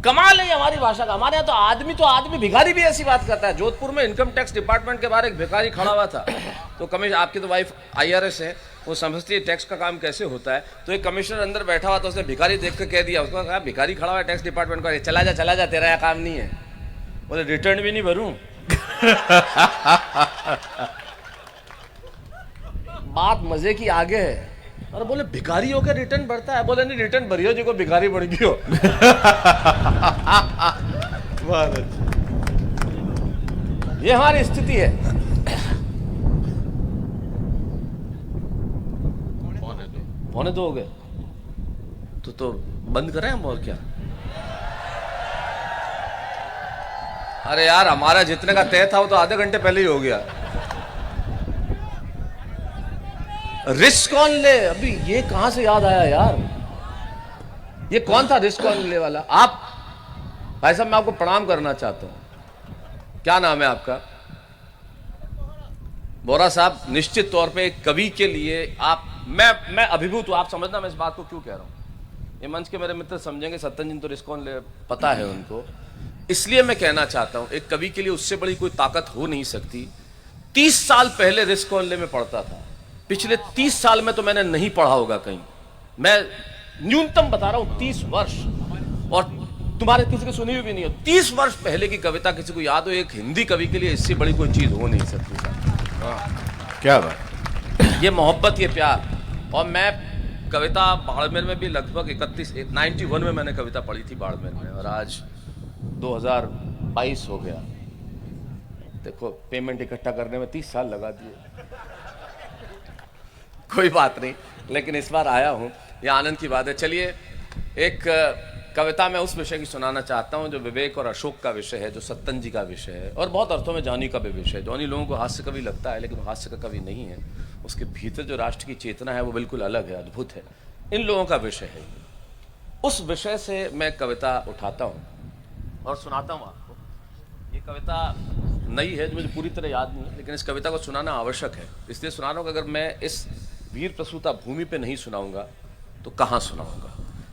कमाल है हमारी भाषा का। हमारे यहाँ तो आदमी भिखारी भी ऐसी बात करता है। जोधपुर में इनकम टैक्स डिपार्टमेंट के बाहर एक भिखारी खड़ा हुआ था, तो कमिश्नर, आपकी तो वाइफ IRS है, वो समझती है टैक्स का काम कैसे होता है, तो एक कमिश्नर अंदर बैठा हुआ था, उसने भिखारी देख कर कह दिया, उसको कहा भिखारी खड़ा हुआ है टैक्स डिपार्टमेंट का, चला जा, तेरा यह काम नहीं है। बोले रिटर्न भी नहीं भरूं। बात मजे की आगे है। और बोले भिखारी होकर रिटर्न भरता है? बोले नहीं, रिटर्न भरियो जी को भिखारी बन गई हो। बहुत अच्छा। ये हमारी स्थिति है। पौने 2 हो गए तो बंद करें हम और क्या? अरे यार, हमारा जितने का तय था वो तो आधे घंटे पहले ही हो गया। रिस्क कौन ले? अभी ये कहां से याद आया यार? ये कौन था रिस्क कौन ले वाला? आप भाई साहब, मैं आपको प्रणाम करना चाहता हूं। क्या नाम है आपका? बोरा साहब, निश्चित तौर पे एक कवि के लिए आप मैं अभिभूत हूं। आप समझना मैं इस बात को क्यों कह रहा हूं। ये मंच के मेरे मित्र समझेंगे, सत्तन जी तो रिस्क कौन ले पता है उनको। इसलिए मैं कहना चाहता हूं, एक कवि के लिए उससे बड़ी कोई ताकत हो नहीं सकती। 30 साल पहले रिस्क कौन ले में पढ़ता था। पिछले 30 साल में तो मैंने नहीं पढ़ा होगा कहीं। मैं न्यूनतम बता रहा हूं 30 वर्ष, और तुम्हारे किसी को सुनी हुई भी नहीं हो। 30 वर्ष पहले की कविता किसी को याद हो, एक हिंदी कवि के लिए इससे बड़ी कोई चीज हो नहीं सकती। क्या बात। ये मोहब्बत, ये प्यार। और मैं कविता बाड़मेर में भी लगभग 91 में मैंने कविता पढ़ी थी बाड़मेर में, और आज 2022 हो गया। देखो, पेमेंट इकट्ठा करने में 30 साल लगा दिए। कोई बात नहीं, लेकिन इस बार आया हूं, यह आनंद की बात है। चलिए, एक कविता मैं उस विषय की सुनाना चाहता हूं जो विवेक और अशोक का विषय है, जो सत्तन जी का विषय है, और बहुत अर्थों में जॉनी का भी विषय है। जॉनी लोगों को हास्य कवि लगता है, लेकिन हास्य का कवि नहीं है। उसके भीतर जो राष्ट्र की चेतना है वो बिल्कुल अलग है, अद्भुत है। इन लोगों का विषय है। उस विषय से मैं कविता उठाता हूं और सुनाता हूं आपको। ये कविता नई है, जो मुझे पूरी तरह याद नहीं है, लेकिन इस कविता को सुनाना आवश्यक है। इसलिए सुना रहा हूं कि अगर मैं इस वीर प्रसूता भूमि पे नहीं सुनाऊंगा तो कहां सुनाऊंगा।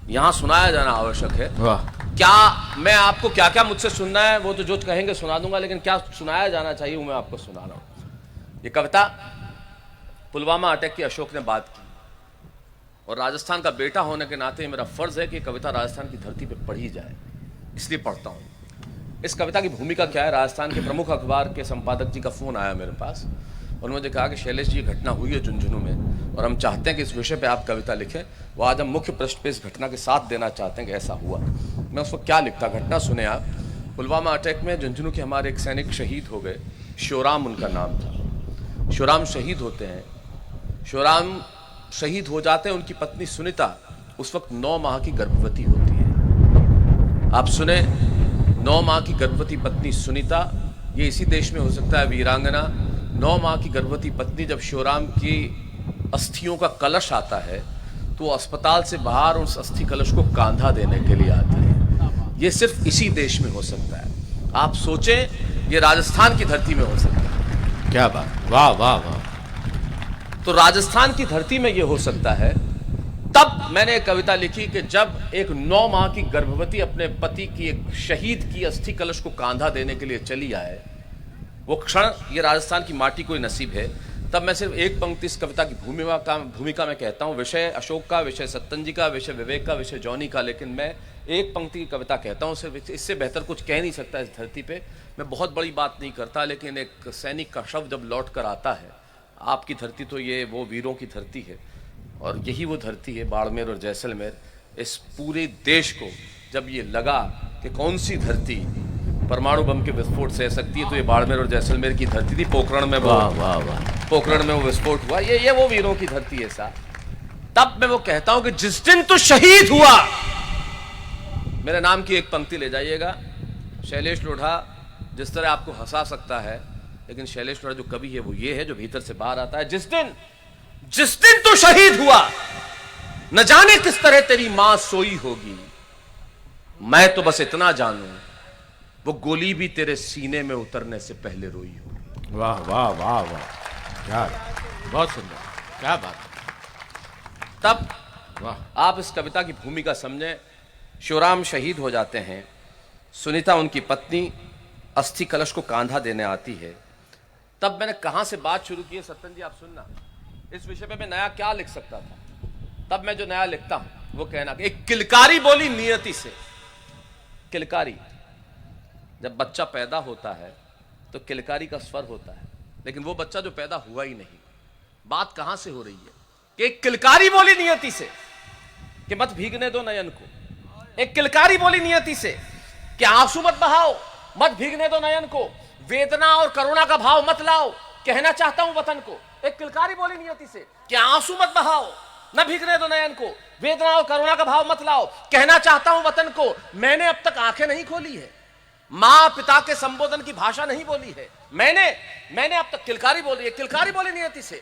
यहां सुनाया जाना आवश्यक है। वाह। क्या मैं आपको क्या क्या मुझसे सुनना है वो तो जो कहेंगे सुना दूंगा, लेकिन क्या सुनाया जाना चाहिए वो मैं आपको सुना रहा हूं। ये कविता पुलवामा अटैक की अशोक ने बात की, और राजस्थान का बेटा होने के नाते मेरा फर्ज है कि कविता राजस्थान की धरती पर पढ़ी जाए, इसलिए पढ़ता हूं। इस कविता की भूमिका क्या है? राजस्थान के प्रमुख अखबार के संपादक जी का फोन आया मेरे पास, और मुझे कहा कि शैलेश जी, ये घटना हुई है झुंझुनू में, और हम चाहते हैं कि इस विषय पे आप कविता लिखें। वो आज हम मुख्य पृष्ठ पे इस घटना के साथ देना चाहते हैं कि ऐसा हुआ। मैं उसको क्या लिखता, घटना सुने आप। पुलवामा अटैक में झुंझुनू के हमारे एक सैनिक शहीद हो गए। श्योराम उनका नाम था। श्योराम शहीद होते हैं। श्योराम शहीद हो जाते हैं। उनकी पत्नी सुनीता उस वक्त 9 माह की गर्भवती होती है। आप सुने, 9 माह की गर्भवती पत्नी सुनीता। ये इसी देश में हो सकता है वीरांगना। 9 माह की गर्भवती पत्नी जब श्योराम की अस्थियों का कलश आता है तो अस्पताल से बाहर उस अस्थि कलश को कांधा देने के लिए आती है। ये सिर्फ इसी देश में हो सकता है। आप सोचें, ये राजस्थान की धरती में हो सकता है। क्या बात। वाह वाह वाह। तो राजस्थान की धरती में ये हो सकता है। तब मैंने एक कविता लिखी कि जब एक 9 माह की गर्भवती अपने पति की, एक शहीद की अस्थि कलश को कांधा देने के लिए चली आए, वो क्षण ये राजस्थान की माटी को नसीब है। तब मैं सिर्फ एक पंक्ति इस कविता की भूमिका में कहता हूँ। विषय अशोक का, विषय सत्तन जी का, विषय विवेक का, विषय जॉनी का, लेकिन मैं एक पंक्ति की कविता कहता हूँ। सिर्फ इससे बेहतर कुछ कह नहीं सकता इस धरती पे। मैं बहुत बड़ी बात नहीं करता, लेकिन एक सैनिक का शव जब लौट कर आता है, आपकी धरती तो ये वो वीरों की धरती है, और यही वो धरती है बाड़मेर और जैसलमेर। इस पूरे देश को जब ये लगा कि कौन सी धरती परमाणु बम के विस्फोट सह सकती है, तो ये बाड़मेर और जैसलमेर की धरती थी। पोखरण में पोखरण में वो विस्फोट हुआ। ये वो वीरों की धरती है साहब। तब मैं वो कहता हूं कि जिस दिन तू शहीद हुआ, मेरे नाम की एक पंक्ति ले जाइएगा। शैलेश लोढ़ा जिस तरह आपको हंसा सकता है, लेकिन शैलेश लोढ़ा जो कवि है वो ये है जो भीतर से बाहर आता है। जिस दिन तू शहीद हुआ, न जाने किस तरह तेरी मां सोई होगी। मैं तो बस इतना जानूं, वो गोली भी तेरे सीने में उतरने से पहले रोई होगी। वाह वाह वाह वाह। क्या बहुत सुंदर। क्या बात। तब वाह। आप इस कविता की भूमिका समझें। श्योराम शहीद हो जाते हैं। सुनीता उनकी पत्नी अस्थि कलश को कांधा देने आती है। तब मैंने कहां से बात शुरू की है, सत्तन जी आप सुनना। इस विषय पे मैं नया क्या लिख सकता था। तब मैं जो नया लिखता हूं वो कहना कि एक किलकारी बोली नियति से। किलकारी, जब बच्चा पैदा होता है तो किलकारी का स्वर होता है, लेकिन वो बच्चा जो पैदा हुआ ही नहीं। बात कहां से हो रही है कि एक किलकारी बोली नियति से कि मत भीगने दो नयन को। एक किलकारी बोली नियति से कि आंसू मत बहाओ, मत भीगने दो नयन को। वेदना और करुणा का भाव मत लाओ, कहना चाहता हूं वतन को। एक किलकारी बोली नियति से कि आंसू मत बहाओ, न भीगने दो नयन को, वेदना और करुणा का भाव मत लाओ। कहना चाहता हूं वतन को, मैंने अब तक आंखें नहीं खोली है, मां पिता के संबोधन की भाषा नहीं बोली है। मैंने अब तक किलकारी बोली है, किलकारी बोली नियति से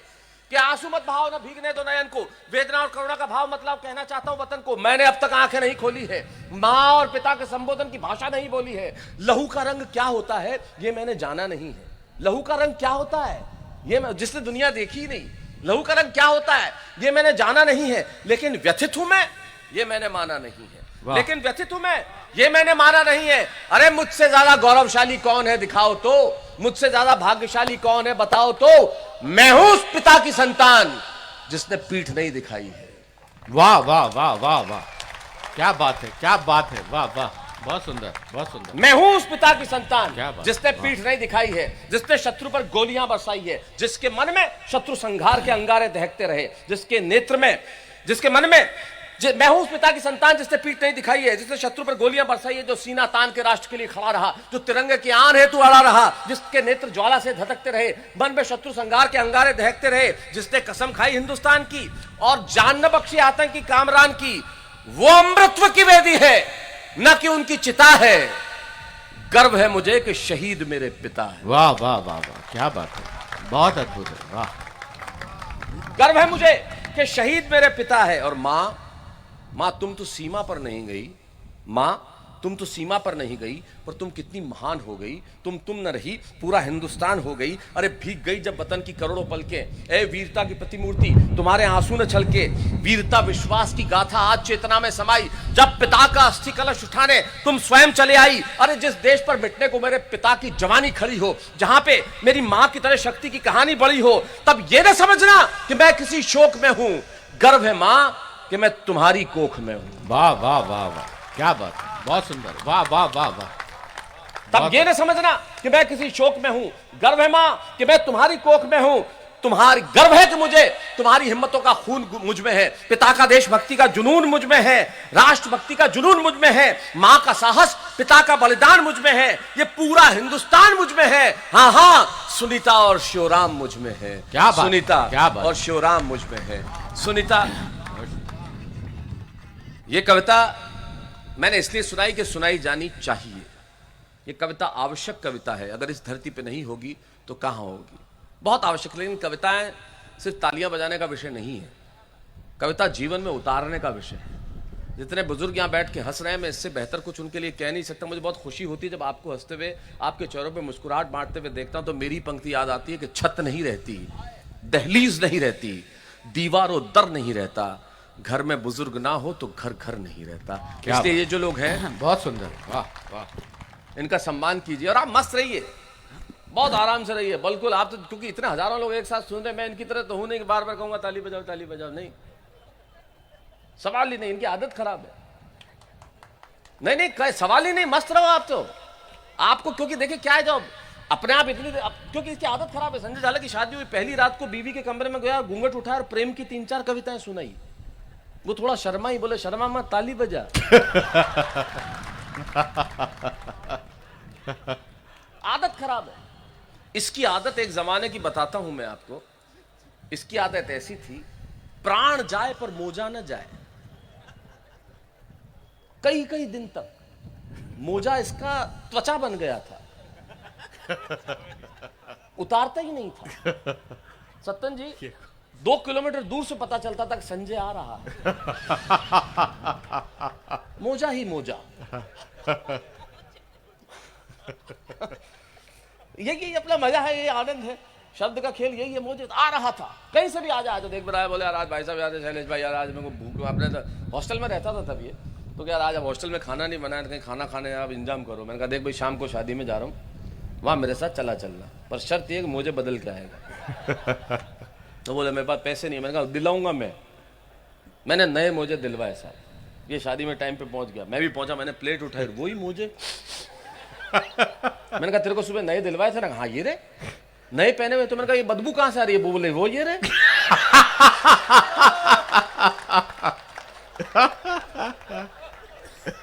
कि आंसू मत बहाओ, न भीगने दो नयन को, वेदना और करुणा का भाव मत लाओ। कहना चाहता हूं वतन को, मैंने अब तक आंखें नहीं खोली है, मां और पिता के संबोधन की भाषा नहीं बोली है। लहू का रंग क्या होता है ये मैंने जाना नहीं है। लहू का रंग क्या होता है ये जिसने दुनिया देखी नहीं, लहू का रंग क्या होता है ये मैंने जाना नहीं है। लेकिन व्यथित हूं मैं, ये मैंने माना नहीं है। लेकिन व्यथित हूं मैं, ये मैंने माना नहीं है। अरे मुझसे ज्यादा गौरवशाली कौन है दिखाओ तो, मुझसे ज्यादा भाग्यशाली कौन है बताओ तो। मैं हूं उस पिता की संतान जिसने पीठ नहीं दिखाई है। वाह वाह वाह वाह वाह, क्या बात है, क्या बात है, वाह वाह, बहुत सुंदर, बहुत सुंदर। मैं हूं उस पिता की संतान क्या बात, जिसने पीठ नहीं दिखाई है, जिसने शत्रु पर गोलियां बरसाई है, जिसके मन में शत्रु संघार के अंगारे दहकते रहे, जिसके नेत्र में, जिसके मन में मैं हूं उस पिता की संतान जिसने पीठ नहीं दिखाई है, जिसने शत्रु पर गोलियां बरसाई है, जो सीना तान के राष्ट्र के लिए खड़ा रहा, जो तिरंगे की आन हेतु अड़ा रहा, जिसके नेत्र ज्वाला से धधकते रहे, मन में शत्रु संघार के अंगारे दहकते रहे, जिसने कसम खाई हिंदुस्तान की और जान न बख्शी आतंकी कामरान की। वो अमृतत्व की वेदी है, न कि उनकी चिता है। गर्व है मुझे कि शहीद मेरे पिता है। वाह वाह वाह वाह, क्या बात है, बहुत अद्भुत है, वाह। गर्व है मुझे कि शहीद मेरे पिता है। और मां तुम तो सीमा पर नहीं गई, मां तुम तो सीमा पर नहीं गई, पर तुम कितनी महान हो गई। तुम न रही, पूरा हिंदुस्तान हो गई। अरे भीग गई जब वतन की करोड़ों पलकें, ए वीरता की प्रतिमूर्ति तुम्हारे आंसू न छलके। वीरता विश्वास की गाथा आज चेतना में समाई, जब पिता का अस्थि कलश उठाने तुम स्वयं चले आई। अरे जिस देश पर मिटने को मेरे पिता की जवानी खड़ी हो, जहां पे मेरी मां की तरह शक्ति की कहानी बड़ी हो, तब ये न समझना कि मैं किसी शोक में हूं। गर्व है मां कि मैं तुम्हारी कोख में हूं। वाह वाह वाह वाह, क्या बात है, बहुत सुंदर, वाह वाह वाह वाह। तब ये न समझना कि मैं किसी शोक में हूं। गर्व है मां कि मैं तुम्हारी कोख में हूं। तुम्हारी गर्व है कि मुझे तुम्हारी हिम्मतों का खून मुझ में है, पिता का देशभक्ति का जुनून मुझ में है, राष्ट्रभक्ति का जुनून मुझ में है, मां का साहस, पिता का बलिदान मुझ में है, ये पूरा हिंदुस्तान मुझ में है। हाँ हाँ, सुनीता और शिवराम मुझ में है। क्या बात, सुनीता क्या बात। और शिवराम मुझ में है। सुनीता, ये कविता मैंने इसलिए सुनाई कि सुनाई जानी चाहिए। ये कविता आवश्यक कविता है, अगर इस धरती पे नहीं होगी तो कहां होगी। बहुत आवश्यक। लेकिन कविताएं सिर्फ तालियां बजाने का विषय नहीं है, कविता जीवन में उतारने का विषय है। जितने बुजुर्ग यहां बैठ के हंस रहे हैं, मैं इससे बेहतर कुछ उनके लिए कह नहीं सकता। मुझे बहुत खुशी होती है जब आपको हंसते हुए, आपके चेहरों पे मुस्कुराहट बांटते हुए देखता हूं, तो मेरी पंक्ति याद आती है कि छत नहीं रहती, दहलीज नहीं रहती, दीवारों दर नहीं रहता, घर में बुजुर्ग ना हो तो घर घर नहीं रहता। इसलिए ये जो लोग हैं, बहुत सुंदर, वाह वाह, इनका सम्मान कीजिए और आप मस्त रहिए, बहुत आराम से रहिए। बिल्कुल आप तो, क्योंकि इतने हजारों लोग एक साथ सुन रहे हैं, मैं इनकी तरह तो हूं नहीं कि बार बार कहूंगा ताली बजाओ ताली बजाओ, नहीं, सवाल ही नहीं, इनकी आदत खराब है। नहीं नहीं, सवाल ही नहीं, मस्त रहो आप तो। आपको क्योंकि देखिए क्या है, जब अपने आप इतनी, क्योंकि इसकी आदत खराब है। संजय झाला की शादी हुई, पहली रात को बीवी के कमरे में गया, घूंघट उठाया और प्रेम की 3-4 कविताएं सुनाई। वो थोड़ा शर्मा ही, बोले शर्मा मत, ताली बजा। आदत खराब है। इसकी आदत एक जमाने की बताता हूं मैं आपको। इसकी आदत ऐसी थी, प्राण जाए पर मोजा न जाए। कई कई दिन तक मोजा इसका त्वचा बन गया था, उतारता ही नहीं था। सत्तन जी, 2 किलोमीटर दूर से पता चलता था कि संजय आ रहा है। मोजा ही मोजा। यही अपना मजा है, ये आनंद है, शब्द का खेल यही है। मोजे आ रहा था, कहीं से भी आ जाए तो देख रहा है, बोले यार आज भाई साहब याद है, शैलेश भाई यार आज मेरे को भूख, आपने हॉस्टल में रहता था तब ये, तो क्या आज अब हॉस्टल में खाना नहीं बनाया, कहीं खाना खाने आप इंतजाम करो। मैंने कहा देख भाई शाम को शादी में जा रहा हूँ, वहाँ मेरे साथ चला चलना, पर शर्त ये कि मुझे बदल के आएगा। तो बोले मेरे पास पैसे नहीं। मैंने कहा दिलाऊंगा मैंने नए मोजे दिलवाए साहब। ये शादी में टाइम पे पहुंच गया, मैं भी पहुंचा, मैंने प्लेट उठाई, वही मोजे। मैंने कहा तेरे को सुबह नए दिलवाए थे ना? हाँ ये रे नए पहने हुए। तो मैंने कहा ये बदबू कहां से आ रही है? बोले वो ये रे।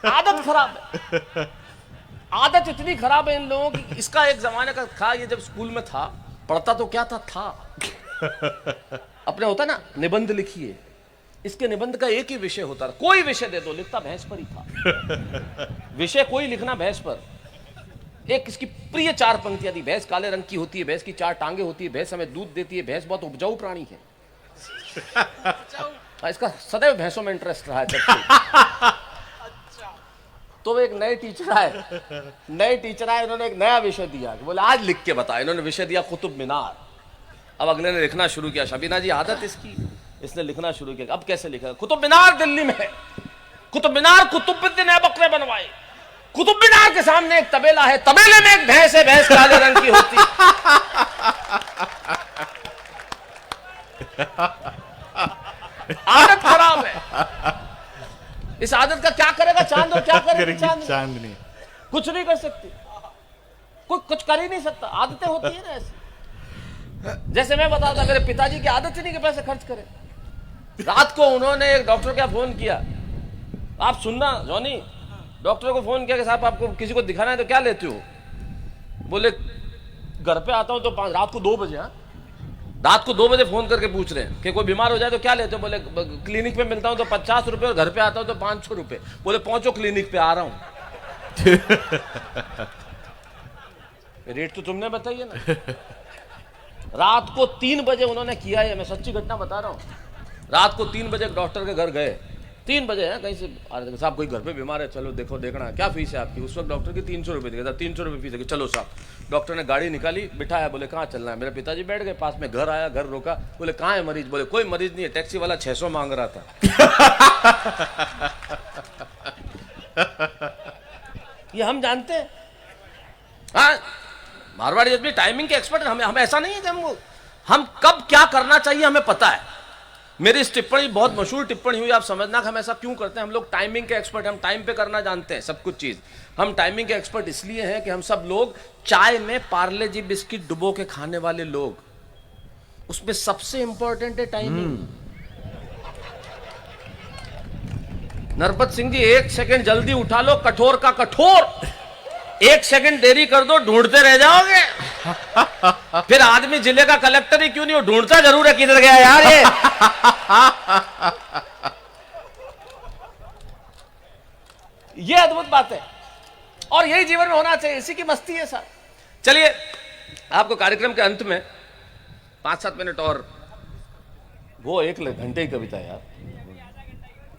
आदत खराब है, आदत इतनी खराब है इन लोगों की। इसका एक जमाने का था, ये जब स्कूल में था, पढ़ता तो क्या था अपने होता ना, निबंध लिखिए, इसके निबंध का एक ही विषय होता था, कोई विषय दे दो लिखता भैंस पर ही था। विषय कोई लिखना भैंस पर। एक इसकी प्रिय 4 पंक्तियां दी, भैंस काले रंग की होती है, भैंस की 4 टांगे होती है, भैंस हमें दूध देती है, भैंस बहुत उपजाऊ प्राणी है। इसका सदैव भैंसों में इंटरेस्ट रहा है जब से। तो एक नए टीचर आए, उन्होंने एक नया विषय दिया, बोले आज लिख के बता। इन्होंने विषय दिया कुतुब मीनार। अब अगले ने लिखना शुरू किया, शबीना जी आदत इसकी, इसने लिखना शुरू किया। अब कैसे लिखा? कुतुब मीनार दिल्ली में है, कुतुब मीनार कुतुबुद्दीन ने बकरे बनवाए, कुतुब मीनार के सामने एक तबेला है, तबेले में एक भैंस है, भैंस काले रंग की होती है। आदत खराब है। इस आदत का क्या करेगा चांद, और क्या करेगी चांदनी? कुछ नहीं कर सकती, कोई कुछ कर ही नहीं सकता। आदतें होती है ना ऐसी। जैसे मैं बताता, मेरे पिताजी की आदत ही नहीं कि पैसे खर्च करें। रात को उन्होंने एक डॉक्टर का फोन किया, आप सुनना जॉनी, डॉक्टर को फोन किया कि साहब आपको किसी को दिखाना है तो क्या लेते हो? बोले घर पे आता हूं तो रात को 2 बजे। रात को 2 बजे फोन करके पूछ रहे हैं कि कोई बीमार हो जाए तो क्या लेते हो? बोले क्लिनिक पे मिलता हूं तो 50 रुपए, और घर पे आता हूं तो 500 रुपए। बोले पहुंचो क्लिनिक पे, आ रहा हूं। रेट तो तुमने बताइए ना। रात को 3 बजे उन्होंने किया है, मैं सच्ची घटना बता रहा हूं। रात को 3 बजे डॉक्टर के घर गए, 3 बजे है, कहीं से साहब कोई घर पे बीमार है, चलो देखो देखना है, क्या फीस है आपकी? उस वक्त डॉक्टर की 300 रुपये थी। 300 रुपये फीस है, चलो साहब। डॉक्टर ने गाड़ी निकाली, बिठाया, बोले कहाँ चलना है? मेरे पिताजी बैठ गए पास में, घर आया, घर रोका, बोले कहाँ है मरीज? बोले कोई मरीज नहीं है, टैक्सी वाला 600 मांग रहा था। ये हम जानते हैं। हाँ, मारवाड़ी आदमी टाइमिंग के एक्सपर्ट हैं। हमें ऐसा नहीं है कि हम कब क्या करना चाहिए हमें पता है। मेरी इस टिप्पणी बहुत मशहूर टिप्पणी हुई, आप समझना कि हम ऐसा क्यों करते हैं। हम लोग टाइमिंग के एक्सपर्ट, हम टाइम पे करना जानते हैं सब कुछ चीज। हम टाइमिंग के एक्सपर्ट इसलिए हैं कि हम सब लोग चाय में पार्ले जी बिस्किट डुबो के खाने वाले लोग, उसमें सबसे इंपॉर्टेंट है टाइमिंग। नरपत सिंह जी 1 सेकंड जल्दी उठा लो, कठोर का कठोर। 1 सेकंड देरी कर दो, ढूंढते रह जाओगे। फिर आदमी जिले का कलेक्टर ही क्यों नहीं हो, ढूंढता जरूर है किधर गया यार ये। ये अद्भुत बात है, और यही जीवन में होना चाहिए, इसी की मस्ती है सर। चलिए, आपको कार्यक्रम के अंत में 5-7 मिनट और, वो 1 घंटे की कविता यार।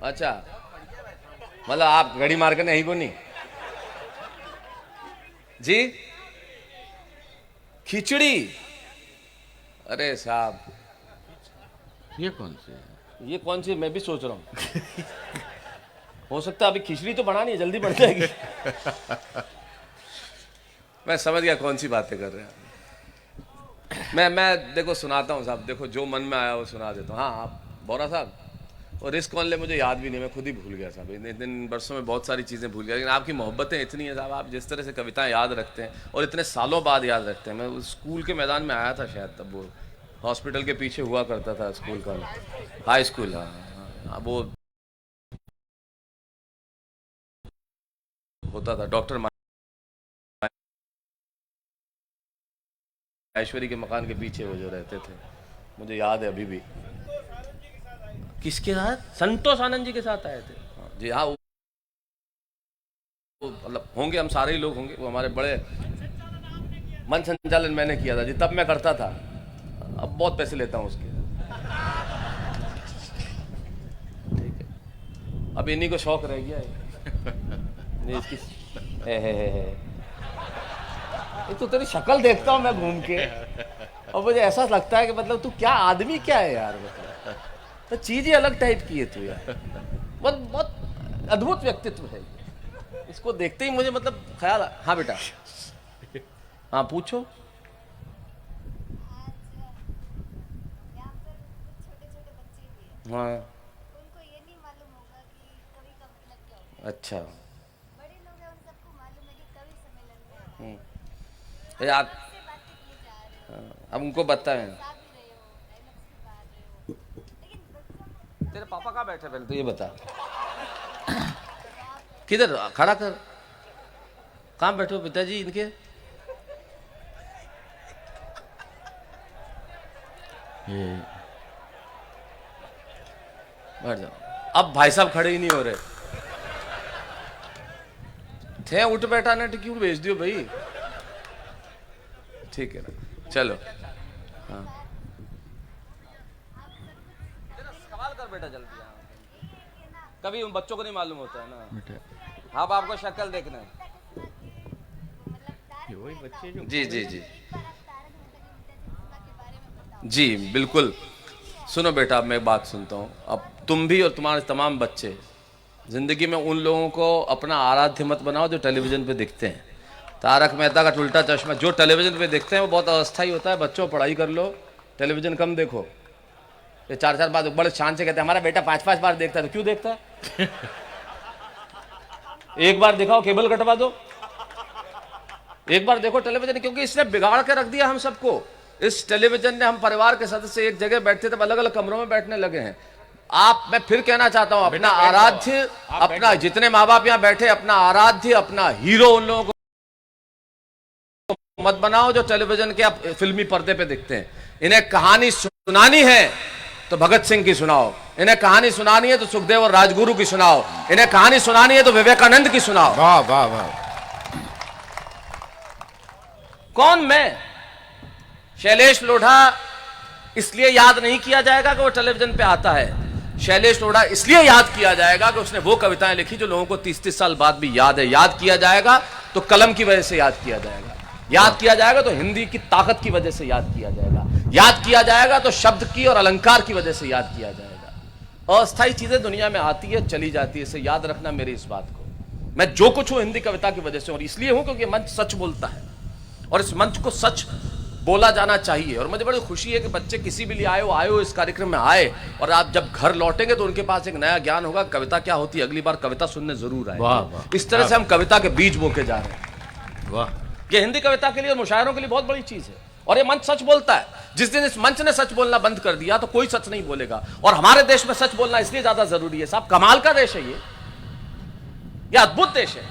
अच्छा, मतलब आप घड़ी मार कर नहीं को नहीं जी? खिचड़ी, अरे साहब ये कौन सी है? ये कौन सी? मैं भी सोच रहा हूं। हो सकता है अभी खिचड़ी तो बनानी है, जल्दी बन जाएगी। मैं समझ गया कौन सी बातें कर रहे हैं। मैं देखो सुनाता हूँ साहब, देखो जो मन में आया वो सुना देता हूँ। हाँ, आप बोरा साहब, और रिस्क कौन ले मुझे याद भी नहीं, मैं खुद ही भूल गया साहब। इन वर्षों में बहुत सारी चीज़ें भूल गया, लेकिन आपकी मोहब्बतें इतनी है साहब, आप जिस तरह से कविताएं याद रखते हैं और इतने सालों बाद याद रखते हैं। मैं स्कूल के मैदान में आया था शायद, तब वो हॉस्पिटल के पीछे हुआ करता था स्कूल का, हाई स्कूल। हाँ, वो होता था डॉक्टर ऐश्वरी के मकान के पीछे वो जो रहते थे, मुझे याद है अभी भी। किसके साथ? संतोष आनंद जी के साथ आए थे जी। हाँ, मतलब होंगे, हम सारे ही लोग होंगे। वो हमारे बड़े मन संचालन मैंने किया था जी, तब मैं करता था। अब बहुत पैसे लेता हूँ उसके। ठीक है, अब इन्हीं को शौक रह गया है इसकी। ये तो तेरी शक्ल देखता हूँ मैं घूम के, और मुझे ऐसा लगता है कि मतलब तू क्या आदमी क्या है यार, मतलब तो चीज ही अलग टाइप की है तू यार। बहुत बहुत अद्भुत व्यक्तित्व है, इसको देखते ही मुझे मतलब ख्याल। हाँ बेटा, हाँ पूछो। हाँ, उनको ये नहीं मालूम होगा कि कवि का मतलब क्या होता है। अच्छा। बड़े लोग हैं, उन सबको मालूम है कि कवि सम्मेलन में यार से बातें किए जा रहे हो, अब उनको बताएं। गा भी रहे हो, डायलॉग्स भी गा रहे हो, लेकिन बच्चों को तेरे पापा कहाँ बैठे? पहले तो ये बता, किधर खड़ा कर, कहाँ बैठे हो पिताजी इनके? ये बैठ जाओ। अब भाई साहब खड़े ही नहीं हो रहे थे, उठ बैठा ने क्यों भेज दियो भाई। ठीक है ना, चलो। हाँ सवाल कर बेटा जल्दी। कभी उन बच्चों को नहीं मालूम होता है ना। अब आपको शक्ल देखना है। वही बच्चे जो जी जी जी जी बिल्कुल। सुनो बेटा, अब मैं एक बात सुनता हूँ। अब तुम भी और तुम्हारे तमाम बच्चे जिंदगी में उन लोगों को अपना आराध्य मत बनाओ जो टेलीविजन पे दिखते हैं। तारक मेहता का उल्टा चश्मा जो टेलीविजन पे दिखते हैं वो बहुत अस्थायी होता है। बच्चों पढ़ाई कर लो, टेलीविजन कम देखो। ये 4-4 बार बड़े शान से कहते हैं हमारा बेटा 5-5 बार देखता है। तो क्यों देखता है? एक बार दिखाओ, केबल कटवा दो। एक बार देखो टेलीविजन, क्योंकि इसने बिगाड़ के रख दिया हम सबको। इस टेलीविजन ने हम परिवार के सदस्य एक जगह बैठते थे, अलग अलग कमरों में बैठने लगे हैं। मैं फिर कहना चाहता हूं, अपना आराध्य, अपना जितने माँ बाप यहाँ बैठे, अपना आराध्य, अपना हीरो उन लोगों को मत बनाओ जो टेलीविजन के आप फिल्मी पर्दे पे दिखते हैं। इन्हें कहानी सुनानी है तो भगत सिंह की सुनाओ, इन्हें कहानी सुनानी है तो सुखदेव और राजगुरु की सुनाओ, इन्हें कहानी सुनानी है तो विवेकानंद की सुनाओ। वाह वाह वाह। कौन मैं? शैलेश लोढ़ा इसलिए याद नहीं किया जाएगा कि वो टेलीविजन पे आता है। शैलेश लोढ़ा इसलिए याद किया जाएगा कि उसने वो कविताएं लिखी जो लोगों को 30-30 साल बाद भी याद है। याद किया जाएगा तो कलम की वजह से याद किया जाएगा, याद किया जाएगा तो हिंदी की ताकत की वजह से याद किया जाएगा, याद किया जाएगा तो शब्द की और अलंकार की वजह से याद किया जाएगा। अस्थायी चीजें दुनिया में आती है, चली जाती है, इसे याद रखना मेरी इस बात को। मैं जो कुछ हूं हिंदी कविता की वजह से, और इसलिए हूं क्योंकि मंच सच बोलता है और इस मंच को सच बोला जाना चाहिए। और मुझे बड़ी खुशी है कि बच्चे किसी भी लिए आए हो इस कार्यक्रम में आए, और आप जब घर लौटेंगे तो उनके पास एक नया ज्ञान होगा, कविता क्या होती है। अगली बार कविता सुनने जरूर आए। इस तरह से हम कविता के बीज बोके जा रहे हैं। वाह, ये हिंदी कविता के लिए और मुशायरों के लिए बहुत बड़ी चीज है। और ये मंच सच बोलता है। जिस दिन इस मंच ने सच बोलना बंद कर दिया तो कोई सच नहीं बोलेगा। और हमारे देश में सच बोलना इसलिए ज्यादा जरूरी है साहब, कमाल का देश है ये अद्भुत देश है।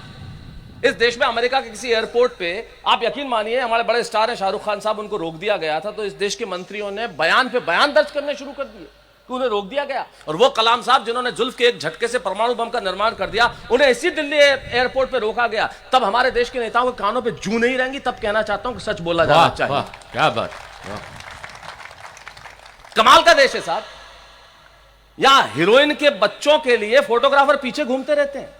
इस देश में अमेरिका के किसी एयरपोर्ट पे आप यकीन मानिए, हमारे बड़े स्टार हैं शाहरुख खान साहब, उनको रोक दिया गया था तो इस देश के मंत्रियों ने बयान पे बयान दर्ज करने शुरू कर दिए कि उन्हें रोक दिया गया। और वो कलाम साहब जिन्होंने जुल्फ के एक झटके से परमाणु बम का निर्माण कर दिया, उन्हें इसी दिल्ली एयरपोर्ट पे रोका गया। तब हमारे देश के नेताओं के कानों पे जू नहीं रहेंगी। तब कहना चाहता हूं कि सच बोला जाना चाहिए। क्या बात, कमाल का देश है साहब। यहां हीरोइन के बच्चों के लिए फोटोग्राफर पीछे घूमते रहते हैं।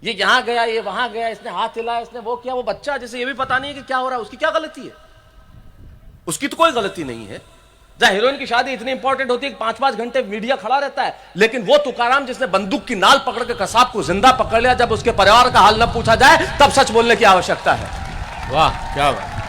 ये यहां गया, ये वहां गया, इसने हाथ हिलाया, इसने वो किया, वो बच्चा जैसे ये भी पता नहीं है कि क्या हो रहा है, उसकी क्या गलती है? उसकी तो कोई गलती नहीं है। जहां हीरोइन की शादी इतनी इंपॉर्टेंट होती है कि 5-5 घंटे मीडिया खड़ा रहता है, लेकिन वो तुकाराम जिसने बंदूक की नाल पकड़ के कसाब को जिंदा पकड़ लिया, जब उसके परिवार का हाल न पूछा जाए तब सच बोलने की आवश्यकता है। वाह क्या बात।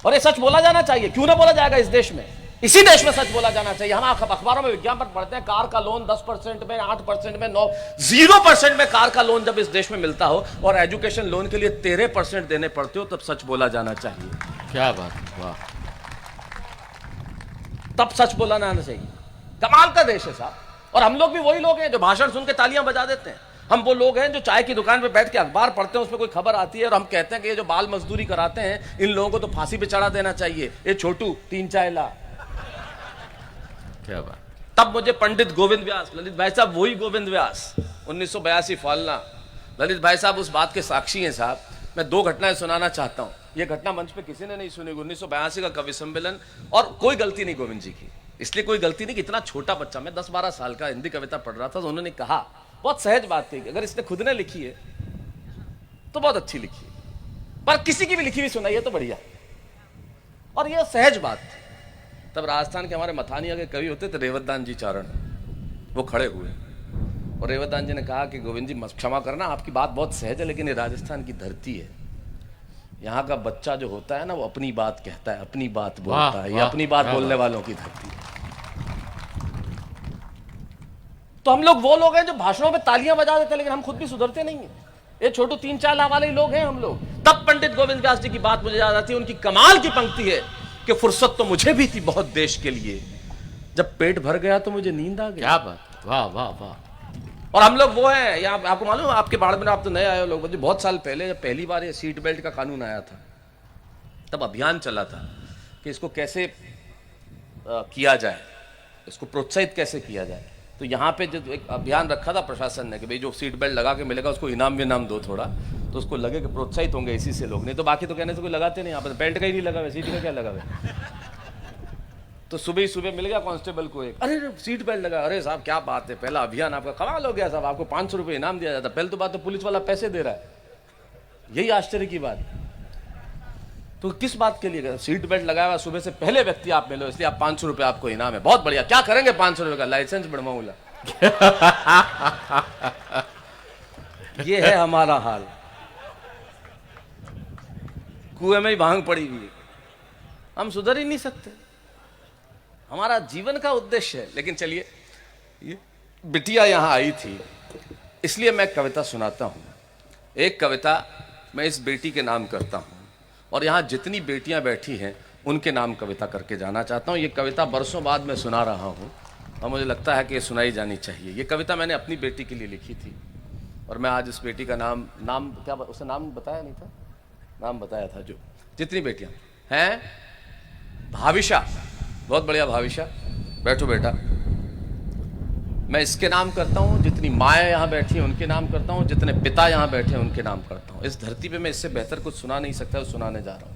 और ये सच बोला जाना चाहिए। क्यों ना बोला जाएगा इस देश में? इसी देश में सच बोला जाना चाहिए। हम अखबारों में विज्ञापन पढ़ते हैं, कार का लोन 10% में, 8% में, 0% में कार का लोन जब इस देश में मिलता हो और एजुकेशन लोन के लिए 13% देने पड़ते हो, तब सच बोला जाना चाहिए। क्या बात, वाह। तब सच बोला जाना चाहिए। कमाल का देश है साहब। और हम लोग भी वही लोग हैं जो भाषण सुन के तालियां बजा देते हैं। हम वो लोग हैं जो चाय की दुकान पे बैठ के अखबार पढ़ते हैं, उसमें कोई खबर आती है और हम कहते हैं कि ये जो बाल मजदूरी कराते हैं इन लोगों को तो फांसी पे चढ़ा देना चाहिए। ये छोटू 3 चाय ला। क्या बात। तब मुझे पंडित गोविंद व्यास, ललित भाई साहब वही गोविंद व्यास, 1982 फालना, ललित भाई साहब उस बात के साक्षी हैं साहब। मैं 2 घटनाएं सुनाना चाहता हूं। ये घटना मंच पे किसी ने नहीं सुनी। 1982 का कवि सम्मेलन, और कोई गलती नहीं गोविंद जी की, इसलिए कोई गलती नहीं कि इतना छोटा बच्चा, मैं 10-12 साल का हिंदी कविता पढ़ रहा था, तो उन्होंने कहा, बहुत सहज बात थी, अगर इसने खुद ने लिखी है तो बहुत अच्छी लिखी है, पर किसी की भी लिखी हुई सुनाई है तो बढ़िया। और यह सहज बात थी। तब राजस्थान के हमारे मथानिया के कवि होते थे रेवतदान जी चारण, वो खड़े हुए और रेवतदान जी ने कहा कि गोविंद जी क्षमा करना, आपकी बात बहुत सहज है, लेकिन ये राजस्थान की धरती है, यहाँ का बच्चा जो होता है ना वो अपनी बात कहता है, अपनी बात बोलता है, ये अपनी बात बोलने वालों की धरती है। तो हम लोग वो लोग हैं जो भाषणों में तालियां बजा देते हैं, लेकिन हम खुद भी सुधरते नहीं है। ये छोटू 3-4 ला वाले लोग हैं हम लोग। तब पंडित गोविंद व्यास जी की बात मुझे याद आती है। उनकी कमाल की पंक्ति है कि फुर्सत तो मुझे भी थी बहुत देश के लिए, जब पेट भर गया तो मुझे नींद आ गई। क्या बात, वाह वाह वाह। और हम लोग वो हैं, यहाँ आपको मालूम है, आपके बाढ़ में आप तो नए आए हो लोग, मुझे बहुत साल पहले जब पहली बार ये सीट बेल्ट का कानून आया था, तब अभियान चला था कि इसको कैसे किया जाए, इसको प्रोत्साहित कैसे किया जाए। तो यहाँ पे जो एक अभियान रखा था प्रशासन ने कि भाई जो सीट बेल्ट लगा के मिलेगा उसको इनाम विनाम दो थोड़ा, तो उसको लगे कि प्रोत्साहित होंगे इसी से लोग, नहीं तो बाकी तो कहने से कोई लगाते नहीं। यहाँ पर पेंट का ही नहीं लगा हुआ, सीट का क्या लगा हुआ। तो सुबह ही सुबह मिल गया कांस्टेबल को एक, अरे सीट बेल्ट लगा, अरे साहब क्या बात है, पहला अभियान आपका कमाल हो गया साहब, आपको 500 रुपये इनाम दिया जाता। पहले तो बात तो पुलिस वाला पैसे दे रहा है, यही आश्चर्य की बात। तो किस बात के लिए सीट बेल्ट लगाया हुआ सुबह से पहले व्यक्ति आप मिलो, इसलिए आप 500 रुपये आपको इनाम है। बहुत बढ़िया, क्या करेंगे 500 रुपये का? लाइसेंस बनवाऊंगा। ये है हमारा हाल, कुएं में ही भांग पड़ी हुई है, हम सुधर ही नहीं सकते, हमारा जीवन का उद्देश्य है। लेकिन चलिए, ये बिटिया यहां आई थी इसलिए मैं कविता सुनाता हूं। एक कविता मैं इस बेटी के नाम करता हूं और यहां जितनी बेटियां बैठी हैं उनके नाम कविता करके जाना चाहता हूं। ये कविता बरसों बाद मैं सुना रहा हूं और मुझे लगता है कि ये सुनाई जानी चाहिए। ये कविता मैंने अपनी बेटी के लिए लिखी थी और मैं आज इस बेटी का नाम क्या उसे नाम बताया नहीं था, नाम बताया था। जो जितनी बेटियां हैं, भाविशा, बहुत बढ़िया भाविशा, बैठो बेटा, मैं इसके नाम करता हूं। जितनी माएँ यहाँ बैठी हैं उनके नाम करता हूं, जितने पिता यहाँ बैठे हैं उनके नाम करता हूं। इस धरती पे मैं इससे बेहतर कुछ सुना नहीं सकता, सुनाने जा रहा हूं।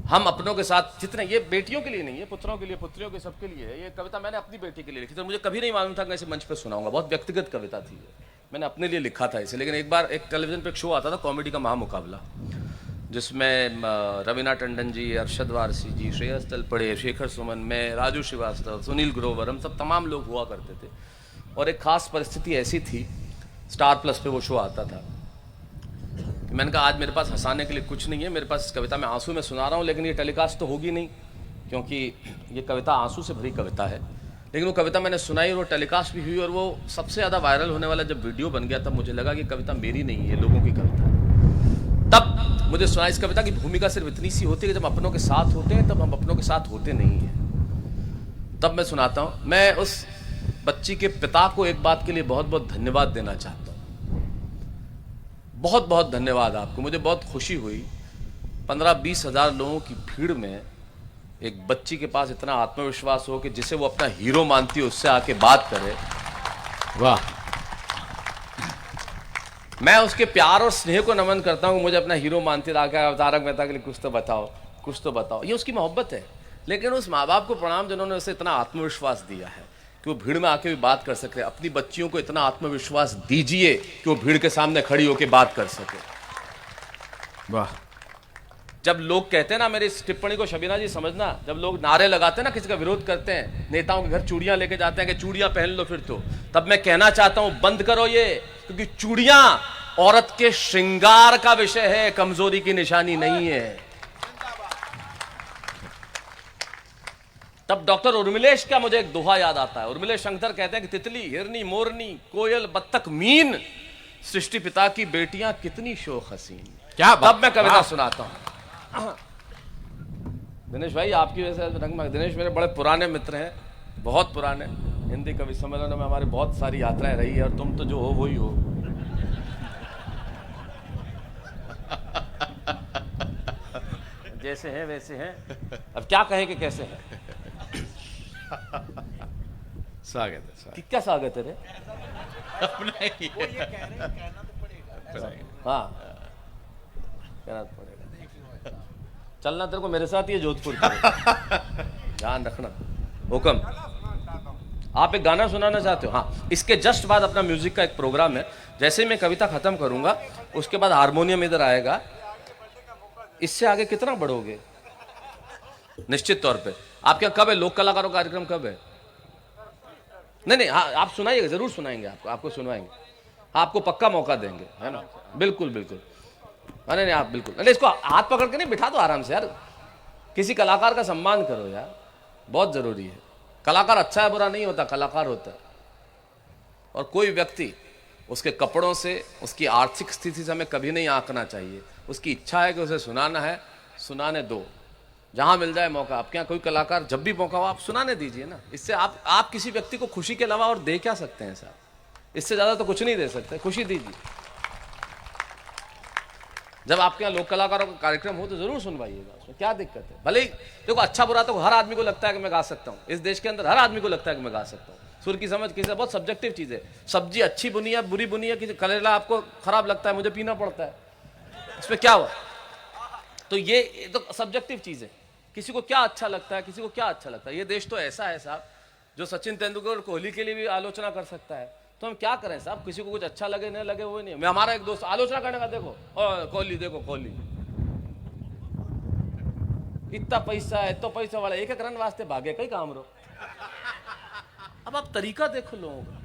हम अपनों के साथ जितने, ये बेटियों के लिए नहीं है, पुत्रों के लिए, पुत्रियों के, सबके लिए है। ये कविता मैंने अपनी बेटी के लिए लिखी थी, मुझे कभी नहीं मालूम था कि मैं इसे मंच पे सुनाऊंगा। बहुत व्यक्तिगत कविता थी, मैंने अपने लिए लिखा था इसे। लेकिन एक बार एक टेलीविजन पे एक शो आता था, कॉमेडी का महामुकाबला, जिसमें रवीना टंडन जी, अरशद वारसी जी, श्रेयस तलपड़े, शेखर सुमन, मैं, राजू श्रीवास्तव, सुनील ग्रोवर, हम सब तमाम लोग हुआ करते थे। और एक खास परिस्थिति ऐसी थी, स्टार प्लस पे वो शो आता था, मैंने कहा आज मेरे पास हंसाने के लिए कुछ नहीं है, मेरे पास इस कविता में आंसू में सुना रहा हूँ, लेकिन ये टेलीकास्ट तो होगी नहीं क्योंकि ये कविता आंसू से भरी कविता है। लेकिन वो कविता मैंने सुनाई और वो टेलीकास्ट भी हुई और वो सबसे ज़्यादा वायरल होने वाला जब वीडियो बन गया, तब मुझे लगा कि कविता मेरी नहीं है, लोगों की कविता है। तब मुझे सुना, इस कविता की भूमिका सिर्फ इतनी सी होती है कि जब अपनों के साथ होते हैं तब हम अपनों के साथ होते नहीं हैं। तब मैं सुनाता हूँ। मैं उस बच्ची के पिता को एक बात के लिए बहुत बहुत धन्यवाद देना चाहता हूँ। बहुत बहुत धन्यवाद आपको, मुझे बहुत खुशी हुई। 15-20 हज़ार लोगों की भीड़ में एक बच्ची के पास इतना आत्मविश्वास हो कि जिसे वो अपना हीरो मानती है उससे आके बात करे। वाह, मैं उसके प्यार और स्नेह को नमन करता हूँ। मुझे अपना हीरो मानती है, आके तारक मेहता के लिए कुछ तो बताओ, कुछ तो बताओ, ये उसकी मोहब्बत है। लेकिन उस माँ बाप को प्रणाम जिन्होंने उसे इतना आत्मविश्वास दिया है कि वो भीड़ में आके भी बात कर सके। अपनी बच्चियों को इतना आत्मविश्वास दीजिए कि वो भीड़ के सामने खड़ी होकर बात कर सके। वाह। जब लोग कहते हैं ना, मेरी इस टिप्पणी को शबीना जी समझना, जब लोग नारे लगाते हैं ना, किसी का विरोध करते हैं, नेताओं के घर चूड़ियां लेके जाते हैं कि चूड़ियां पहन लो फिर तो, तब मैं कहना चाहता हूं बंद करो ये, क्योंकि चूड़ियां औरत के श्रृंगार का विषय है, कमजोरी की निशानी नहीं है। तब डॉक्टर उर्मिलेश का मुझे एक दोहा याद आता है। उर्मिलेश शंकर कहते हैं कि तितली, हिरनी, मोरनी, कोयल, बत्तख, मीन, सृष्टि पिता की बेटियां कितनी शोख हसीन। क्या बात। तब मैं कविता सुनाता हूं। दिनेश भाई, आपकी वजह से रंग में, दिनेश मेरे बड़े पुराने मित्र हैं, बहुत पुराने। हिंदी कवि सम्मेलनों में हमारी बहुत सारी यात्राएं रही है और तुम तो जो हो वो ही हो। जैसे हैं वैसे हैं, अब क्या कहें कि कैसे हैं। स्वागत है, स्वागत क्या स्वागत है रे? हाँ, कहना तो पड़ेगा। चलना तेरे को मेरे साथ ही है जोधपुर के। ध्यान रखना। हुक्म। आप एक गाना सुनाना चाहते हो? हाँ, इसके जस्ट बाद अपना म्यूजिक का एक प्रोग्राम है। जैसे ही मैं कविता खत्म करूंगा उसके बाद हारमोनियम इधर आएगा। इससे आगे कितना बढ़ोगे? निश्चित तौर पे। आपके यहाँ कब है लोक कलाकारों का कार्यक्रम, कब है? नहीं, हाँ आप सुनाइएगा, जरूर सुनाएंगे, आपको सुनवाएंगे, आपको पक्का मौका देंगे, है ना? बिल्कुल बिल्कुल। नहीं आप बिल्कुल, अरे इसको हाथ पकड़ के नहीं, बिठा दो आराम से यार। किसी कलाकार का सम्मान करो यार, बहुत जरूरी है। कलाकार अच्छा है बुरा नहीं होता, कलाकार होता है। और कोई व्यक्ति उसके कपड़ों से, उसकी आर्थिक स्थिति से हमें कभी नहीं आंकना चाहिए। उसकी इच्छा है कि उसे सुनाना है, सुनाने दो, जहां मिल जाए मौका। आपके यहाँ कोई कलाकार जब भी मौका हो आप सुनाने दीजिए ना। इससे आप किसी व्यक्ति को खुशी के अलावा और दे क्या सकते हैं साहब? इससे ज्यादा तो कुछ नहीं दे सकते, खुशी दीजिए। जब आपके यहाँ लोक कलाकारों का कार्यक्रम हो तो जरूर सुनवाइएगा, उसमें क्या दिक्कत है। भले ही देखो अच्छा बुरा तो हर आदमी को लगता है कि मैं गा सकता हूँ, इस देश के अंदर हर आदमी को लगता है कि मैं गा सकता हूँ। सुर की समझ किसी बहुत सब्जेक्टिव चीज है। सब्जी अच्छी बुनी है बुरी बुनी है, किसी करेला आपको खराब लगता है, मुझे पीना पड़ता है, इसमें क्या हुआ। तो ये तो सब्जेक्टिव चीज है, किसी को क्या अच्छा लगता है, किसी को क्या अच्छा लगता है। ये देश तो ऐसा है साहब जो सचिन तेंदुलकर और कोहली के लिए भी आलोचना कर सकता है, तो हम क्या करें साहब, किसी को कुछ अच्छा लगे नहीं लगे वो नहीं। मैं हमारा एक दोस्त आलोचना करने का, देखो कोहली देखो कोहली इतना पैसा है तो पैसा वाला एक रन वास्ते भागे कई काम रो। अब आप तरीका देखो लोगों का,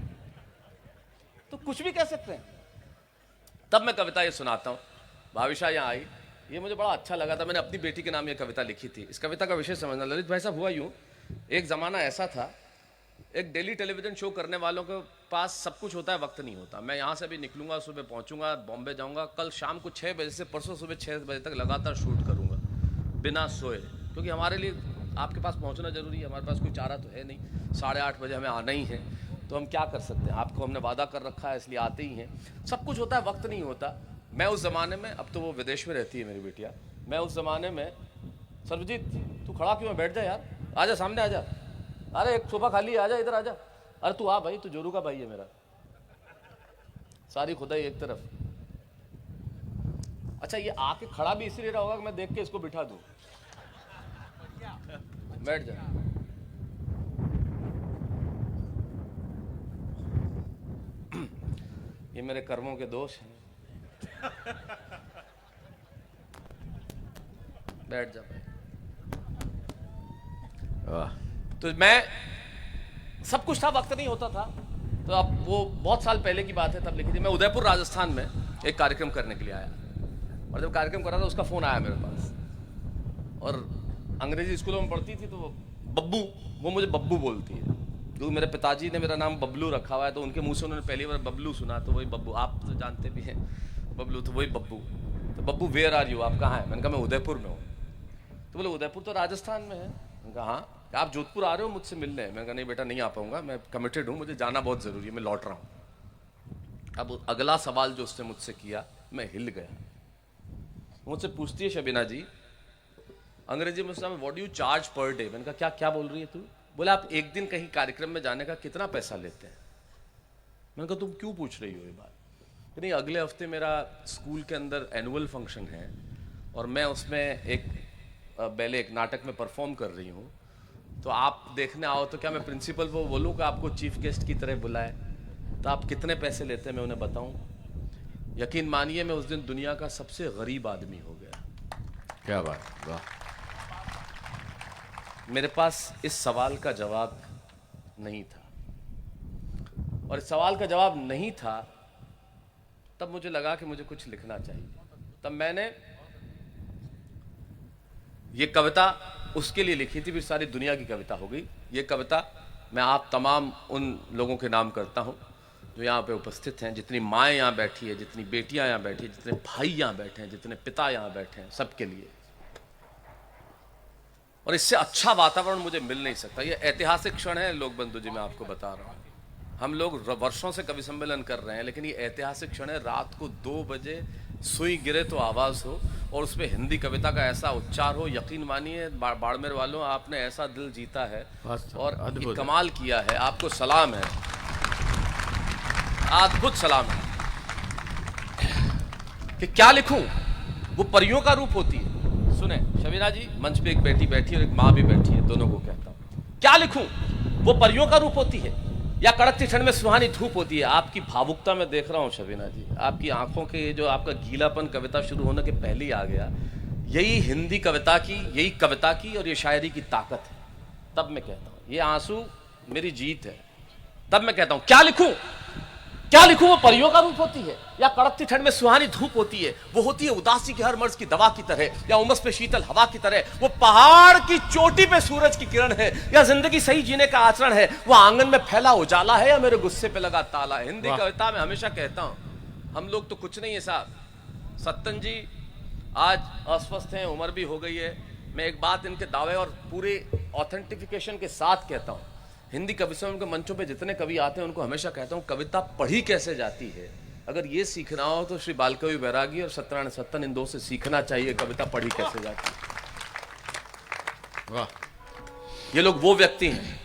तो कुछ भी कह सकते हैं। तब मैं कविता ये सुनाता हूं। भाविशा यहाँ आई, ये मुझे बड़ा अच्छा लगा था, मैंने अपनी बेटी के नाम ये कविता लिखी थी। इस कविता का विषय समझना ललित भाई साहब, हुआ यूं, एक जमाना ऐसा था, एक डेली टेलीविजन शो करने वालों के पास सब कुछ होता है, वक्त नहीं होता। मैं यहाँ से अभी निकलूंगा, सुबह पहुंचूंगा, बॉम्बे जाऊंगा, कल शाम को 6 बजे से परसों सुबह 6 बजे तक लगातार शूट करूंगा बिना सोए, क्योंकि हमारे लिए आपके पास पहुंचना जरूरी है, हमारे पास कोई चारा तो है नहीं। 8:30 बजे हमें आना ही है, तो हम क्या कर सकते हैं, आपको हमने वादा कर रखा है इसलिए आते ही हैं। सब कुछ होता है, वक्त नहीं होता। मैं उस ज़माने में, अब तो वो विदेश में रहती है मेरी बेटिया, मैं उस ज़माने में, सर्वजीत तू खड़ा क्यों है, बैठ जा यार, आजा सामने आजा, अरे एक सोफा खाली है, आजा इधर आजा, अरे तू आ भाई, तू जोरू का भाई है मेरा, सारी खुदाई एक तरफ। अच्छा ये आके खड़ा भी इसलिए रहा होगा कि मैं देख के इसको बिठा दूं, बैठ जा। ये मेरे कर्मों के दोष हैं, बैठ जा भाई। तो मैं, सब कुछ था, वक्त नहीं होता था। तो अब वो बहुत साल पहले की बात है, तब लिखी थी। मैं उदयपुर राजस्थान में एक कार्यक्रम करने के लिए आया, और जब कार्यक्रम कर रहा था उसका फोन आया मेरे पास, और अंग्रेजी स्कूलों में पढ़ती थी, तो बब्बू, वो मुझे बब्बू बोलती है, क्योंकि मेरे पिताजी ने मेरा नाम बबलू रखा हुआ है, तो उनके मुंह से उन्होंने पहली बार बबलू सुना, तो वही बब्बू, आप तो जानते भी हैं बबलू, तो वही बब्बू। तो बब्बू वेयर आर यू, आप कहाँ हैं? मैंने कहा मैं उदयपुर में हूँ। तो बोले उदयपुर तो राजस्थान में है। मैंने कहा हाँ। आप जोधपुर आ रहे हो मुझसे मिलने? मैंने कहा नहीं बेटा नहीं आ पाऊंगा, मैं कमिटेड हूँ, मुझे जाना बहुत ज़रूरी है, मैं लौट रहा हूँ। अब अगला सवाल जो उसने मुझसे किया, मैं हिल गया। मुझसे पूछती है शबीना जी अंग्रेजी में, उसने what do you charge per day? मैंने कहा क्या क्या बोल रही है तू? बोले आप एक दिन कहीं कार्यक्रम में जाने का कितना पैसा लेते हैं? मैंने कहा तुम क्यों पूछ रही हो ये बात? कि नहीं अगले हफ्ते मेरा स्कूल के अंदर एनुअल फंक्शन है, और मैं उसमें एक बैले एक नाटक में परफॉर्म कर रही हूँ, तो आप देखने आओ तो क्या मैं प्रिंसिपल को बोलूँ कि आपको चीफ गेस्ट की तरह बुलाए? तो आप कितने पैसे लेते हैं मैं उन्हें बताऊँ? यकीन मानिए मैं उस दिन दुनिया का सबसे गरीब आदमी हो गया। क्या बात, वाह। मेरे पास इस सवाल का जवाब नहीं था, और इस सवाल का जवाब नहीं था, तब मुझे लगा कि मुझे कुछ लिखना चाहिए। तब मैंने ये कविता उसके लिए लिखी थी, फिर सारी दुनिया की कविता हो गई। ये कविता मैं आप तमाम उन लोगों के नाम करता हूँ जो यहाँ पे उपस्थित हैं, जितनी माएँ यहाँ बैठी है, जितनी बेटियाँ यहाँ बैठी हैं, जितने भाई यहाँ बैठे हैं, जितने पिता यहाँ बैठे हैं, सबके लिए। और इससे अच्छा वातावरण मुझे मिल नहीं सकता। ये ऐतिहासिक क्षण है लोक बंधु जी, मैं आपको बता रहा हूँ। हम लोग वर्षों से कवि सम्मेलन कर रहे हैं, लेकिन ये ऐतिहासिक क्षण है। रात को 2 बजे सुई गिरे तो आवाज़ हो, और उसमें हिंदी कविता का ऐसा उच्चार हो। यकीन मानिए बाड़मेर वालों, आपने ऐसा दिल जीता है और ये कमाल किया है। आपको सलाम है, अद्भुत सलाम है। कि क्या लिखूं? वो परियों का रूप होती है। सुने शबीना जी, मंच पे एक बेटी बैठी है और एक माँ भी बैठी है, दोनों को कहता हूं क्या लिखूं? वो परियों का रूप होती है या कड़कती ठंड में सुहानी धूप होती है? आपकी भावुकता में देख रहा हूं शबीना जी, आपकी आंखों के जो आपका गीलापन कविता शुरू होने के पहले ही आ गया। यही हिंदी कविता की, यही कविता की और ये शायरी की ताकत है। तब मैं कहता हूं ये आंसू मेरी जीत है। तब मैं कहता हूं क्या लिखूं? क्या लिखूं? वो परियों का रूप होती है या कड़कती ठंड में सुहानी धूप होती है? वो होती है उदासी की हर मर्ज की दवा की तरह, या उमस पे शीतल हवा की तरह? वो पहाड़ की चोटी पे सूरज की किरण है, या जिंदगी सही जीने का आचरण है? वो आंगन में फैला उजाला है, या मेरे गुस्से पे लगा ताला है? हिंदी कविता में हमेशा कहता हूं हम लोग तो कुछ नहीं है साहब। सत्तन जी आज अस्वस्थ हैं, उम्र भी हो गई है। मैं एक बात इनके दावे और पूरे ऑथेंटिफिकेशन के साथ कहता हूं, हिंदी कवि सम्मेलन के मंचों पे जितने कवि आते हैं उनको हमेशा कहता हूं कविता पढ़ी कैसे जाती है अगर ये सीखना हो तो श्री बालकवि बैरागी और सत्यनारायण सत्तन इन दो से सीखना चाहिए कविता पढ़ी कैसे जाती है। वाह, ये लोग वो व्यक्ति हैं,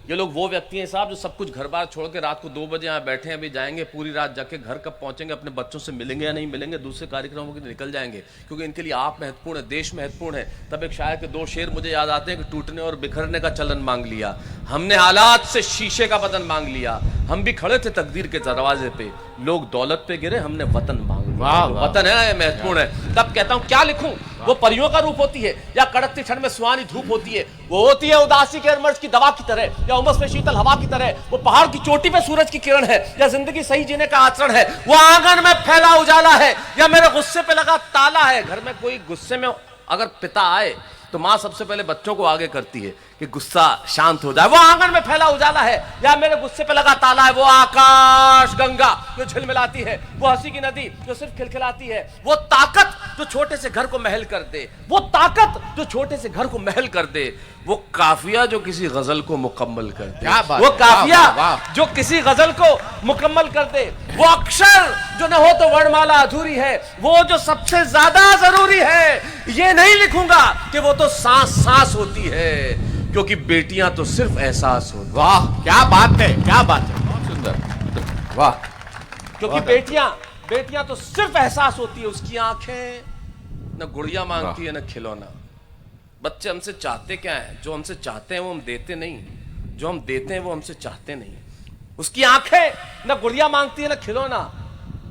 ये लोग वो व्यक्ति हैं साहब जो सब कुछ घर बार छोड़ के रात को 2 बजे यहाँ बैठे हैं, अभी जाएंगे पूरी रात जाके घर कब पहुंचेंगे, अपने बच्चों से मिलेंगे या नहीं मिलेंगे, दूसरे कार्यक्रमों के लिए निकल जाएंगे, क्योंकि इनके लिए आप महत्वपूर्ण है, देश महत्वपूर्ण है। तब एक शायर के 2 शेर मुझे याद आते हैं कि टूटने और बिखरने का चलन मांग लिया, हमने हालात से शीशे का बदन मांग लिया, हम भी खड़े थे तकदीर के दरवाजे पे, लोग दौलत पे गिरे, हमने वतन मांग लिया। वाह, वाह। वतन है महत्वपूर्ण है। तब कहता हूं क्या लिखूं, वो परियों का रूप होती है या कड़कती ठंड में सुहानी धूप होती है, वो होती है उदासी के मर्ज की दवा की तरह या उमस में शीतल हवा की तरह, वो पहाड़ की चोटी पे सूरज की किरण है या जिंदगी सही जीने का आचरण है, वो आंगन में फैला उजाला है या मेरे गुस्से पे लगा ताला है। घर में कोई गुस्से में अगर पिता आए तो माँ सबसे पहले बच्चों को आगे करती है कि गुस्सा शांत हो जाए, वो आंगन में फैला उजाला है या मेरे गुस्से पे लगा ताला है, वो आकाश गंगा जो झिलमिलाती है, वो हंसी की नदी जो सिर्फ खिलखिलाती है, वो ताकत जो छोटे से घर को महल कर दे, वो ताकत जो छोटे से घर को महल कर दे, वो काफिया जो किसी गजल को मुकम्मल कर दे, क्या बात वो है, काफिया वाह, वाह। जो किसी गजल को मुकम्मल कर दे, वो अक्षर जो न हो तो वर्णमाला अधूरी है, वो जो सबसे ज्यादा जरूरी है, ये नहीं लिखूंगा कि वो तो सांस सांस होती है, क्योंकि बेटियां तो सिर्फ एहसास होती। वाह, क्या बात है, क्या बात है, बहुत सुंदर, वाह। क्योंकि बेटियां तो सिर्फ एहसास होती है, उसकी आंखें न गुड़िया मांगती है न खिलौना। बच्चे हमसे चाहते क्या है, जो हमसे चाहते हैं वो हम देते नहीं, जो हम देते हैं वो हमसे चाहते नहीं। उसकी आंखें न गुड़िया मांगती है न खिलौना।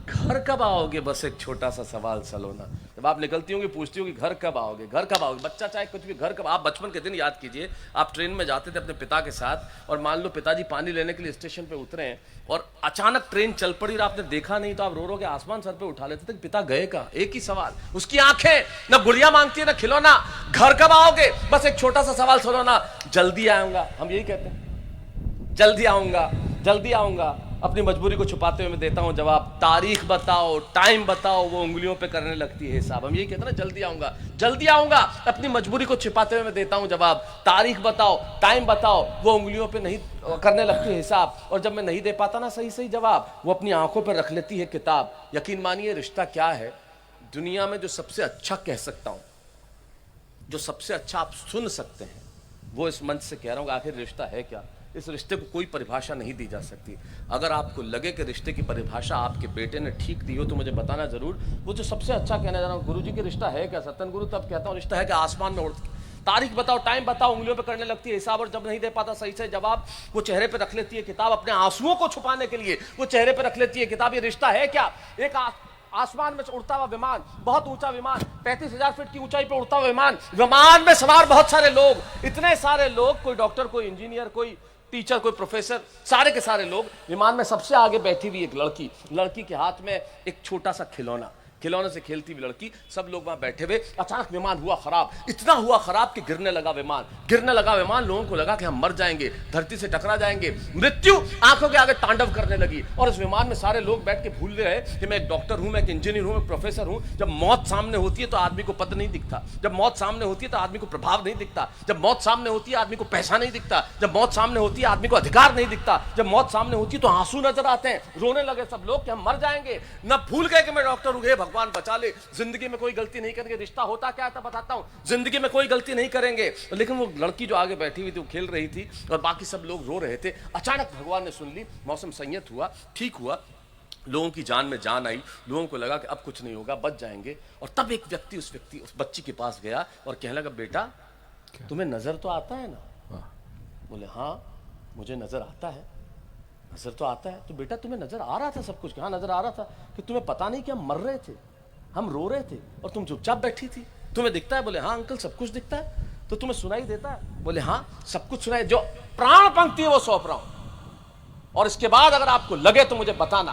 घर कब आओगे, बस एक छोटा सा सवाल सलोना। जब आप निकलती होंगी पूछती होगी घर कब आओगे, घर कब आओगे, बच्चा चाहे कुछ भी, घर कब। आप बचपन के दिन याद कीजिए, आप ट्रेन में जाते थे अपने पिता के साथ और मान लो पिताजी पानी लेने के लिए स्टेशन पे उतरे हैं और अचानक ट्रेन चल पड़ी और आपने देखा नहीं, तो आप रो रो के आसमान सर पे उठा लेते थे कि पिता गए कहाँ। एक ही सवाल, उसकी आंखें न गुड़िया मांगती है न खिलौना। घर कब आओगे, बस एक छोटा सा सवाल सलोना। जल्दी आऊंगा, हम यही कहते हैं, जल्दी आऊंगा, जल्दी आऊंगा। अपनी मजबूरी को छुपाते हुए मैं देता हूं जवाब, तारीख बताओ, टाइम बताओ, वो उंगलियों पे करने लगती है हिसाब। हम यही कहते हैं ना, जल्दी आऊंगा, जल्दी आऊंगा। अपनी मजबूरी को छिपाते हुए मैं देता हूं जवाब, तारीख बताओ, टाइम बताओ, वो उंगलियों पे नहीं करने लगती है हिसाब। और जब मैं नहीं दे पाता ना सही सही जवाब, वो अपनी आंखों पर रख लेती है किताब। यकीन मानिए रिश्ता क्या है, दुनिया में जो सबसे अच्छा कह सकता हूं, जो सबसे अच्छा आप सुन सकते हैं, वो इस मंच से कह रहा हूं। आखिर रिश्ता है क्या, इस रिश्ते को कोई परिभाषा नहीं दी जा सकती। अगर आपको लगे कि रिश्ते की परिभाषा आपके बेटे ने ठीक दी हो तो मुझे बताना जरूर। वो जो सबसे अच्छा कहना जा रहा हूँ, गुरुजी की रिश्ता है क्या, सत्तन गुरु, तब कहता हूँ रिश्ता है कि आसमान में उड़ती, तारीख बताओ, टाइम बताओ, उंगलियों पे करने लगती है हिसाब। और जब नहीं दे पाता सही से जवाब, वो चेहरे पे रख लेती है किताब। अपने आंसुओं को छुपाने के लिए वो चेहरे पे रख लेती है किताब। ये रिश्ता है क्या, एक आसमान में उड़ता हुआ विमान, बहुत ऊंचा विमान, 35,000 फीट की ऊंचाई पे उड़ता हुआ विमान, विमान में सवार बहुत सारे लोग, इतने सारे लोग, कोई डॉक्टर, कोई इंजीनियर, कोई टीचर, कोई प्रोफेसर, सारे के सारे लोग। विमान में सबसे आगे बैठी हुई एक लड़की, लड़की के हाथ में एक छोटा सा खिलौना, खिलौने से खेलती हुई लड़की। सब लोग वहां बैठे हुए। अचानक विमान हुआ खराब, इतना हुआ खराब कि गिरने लगा विमान, गिरने लगा विमान। लोगों को लगा कि हम मर जाएंगे, धरती से टकरा जाएंगे, मृत्यु आंखों के आगे तांडव करने लगी। और इस विमान में सारे लोग बैठ के भूल रहे कि मैं एक डॉक्टर हूं, मैं एक इंजीनियर हूं, मैं प्रोफेसर हूं। जब मौत सामने होती है तो आदमी को पद नहीं दिखता, जब मौत सामने होती है तो आदमी को प्रभाव नहीं दिखता, जब मौत सामने होती है आदमी को पैसा नहीं दिखता, जब मौत सामने होती है आदमी को अधिकार नहीं दिखता, जब मौत सामने होती है तो आंसू नजर आते हैं। रोने लगे सब लोग कि हम मर जाएंगे। न भूल गए कि मैं डॉक्टर हूं, हे भगवान बचा ले, जिंदगी में कोई गलती नहीं करेंगे। रिश्ता होता क्या था बताता हूं, जिंदगी में कोई गलती नहीं करेंगे। लेकिन वो लड़की जो आगे बैठी हुई थी वो खेल रही थी और बाकी सब लोग रो रहे थे। अचानक भगवान ने सुन ली, मौसम संयत हुआ, ठीक हुआ, लोगों की जान में जान आई। लोगों को लगा कि अब कुछ नहीं होगा, बच जाएंगे। और तब एक व्यक्ति उस बच्ची के पास गया और कहने लगा, बेटा तुम्हें नजर तो आता है ना? बोले हाँ मुझे नजर आता है, नजर तो आता है। तो बेटा तुम्हें नजर आ रहा था सब कुछ? हाँ नजर आ रहा था। कि तुम्हें पता नहीं कि हम मर रहे थे, हम रो रहे थे और तुम चुपचाप बैठी थी। तुम्हें दिखता है? बोले हाँ अंकल सब कुछ दिखता है। तो तुम्हें सुनाई देता है? बोले हाँ सब कुछ सुनाई, जो प्राण पंक्ति है वो सौंप रहा हूं। और इसके बाद अगर आपको लगे तो मुझे बताना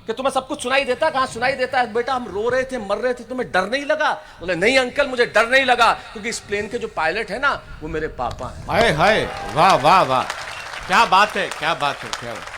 कि तुम्हें सब कुछ सुनाई देता है। कहां सुनाई देता है? बेटा हम रो रहे थे, मर रहे थे, तुम्हें डर नहीं लगा? बोले नहीं अंकल मुझे डर नहीं लगा, क्योंकि इस प्लेन के जो पायलट है ना वो मेरे पापा हैं। हाय हाय, वाह वाह वाह, क्या बात है, क्या बात है, क्या बात।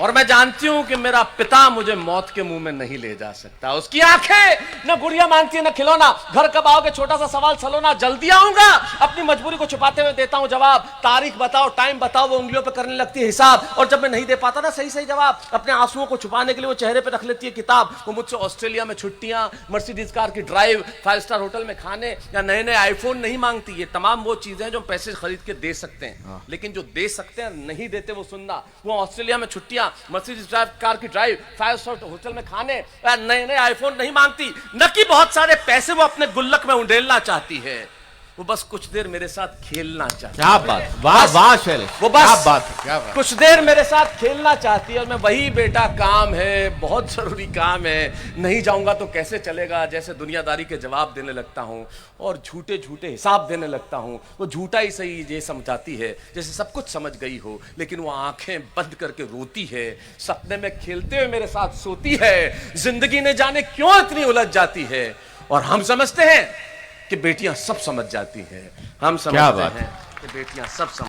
और मैं जानती हूं कि मेरा पिता मुझे मौत के मुंह में नहीं ले जा सकता। उसकी आंखें न गुड़िया मांगती है न खिलौना। घर कब आओगे छोटा सा सवाल सलोना, जल्दी आऊंगा। अपनी मजबूरी को छुपाते हुए देता हूं जवाब, तारीख बताओ टाइम बताओ, वो उंगलियों पे करने लगती है हिसाब। और जब मैं नहीं दे पाता ना सही सही जवाब, अपने आंसुओं को छुपाने के लिए वो चेहरे पे रख लेती है किताब। वो मुझसे ऑस्ट्रेलिया में छुट्टियां, मर्सिडीज कार की ड्राइव, 5 स्टार होटल में खाने या नए नए आईफोन नहीं मांगती। ये तमाम वो चीजें हैं जो पैसे खरीद के दे सकते हैं, लेकिन जो दे सकते हैं नहीं देते वो सुनना। वो ऑस्ट्रेलिया में छुट्टियां, मर्सिडीज कार की ड्राइव, 5 स्टार होटल में खाने, नए नए आईफोन नहीं मांगती। न कि बहुत सारे पैसे वो अपने गुल्लक में उंडेलना चाहती है, वो बस कुछ देर मेरे साथ खेलना चाहती है। क्या बात, वाह वाह शैलेश, वो बस क्या बात है, क्या बात। कुछ देर मेरे साथ खेलना चाहती है। और मैं वही बेटा काम है, बहुत जरूरी काम है, नहीं जाऊंगा तो कैसे चलेगा, जैसे दुनियादारी के जवाब देने लगता हूं और झूठे झूठे हिसाब देने लगता हूं। वो झूठा ही सही ये समझाती है जैसे सब कुछ समझ गई हो, लेकिन वो आंखें बंद करके रोती है, सपने में खेलते हुए मेरे साथ सोती है। जिंदगी ने जाने क्यों इतनी उलझ जाती है। और हम समझते हैं कि बेटियां सब समझ जाती हैं, हम समझते हैं कि बेटियां सब समझ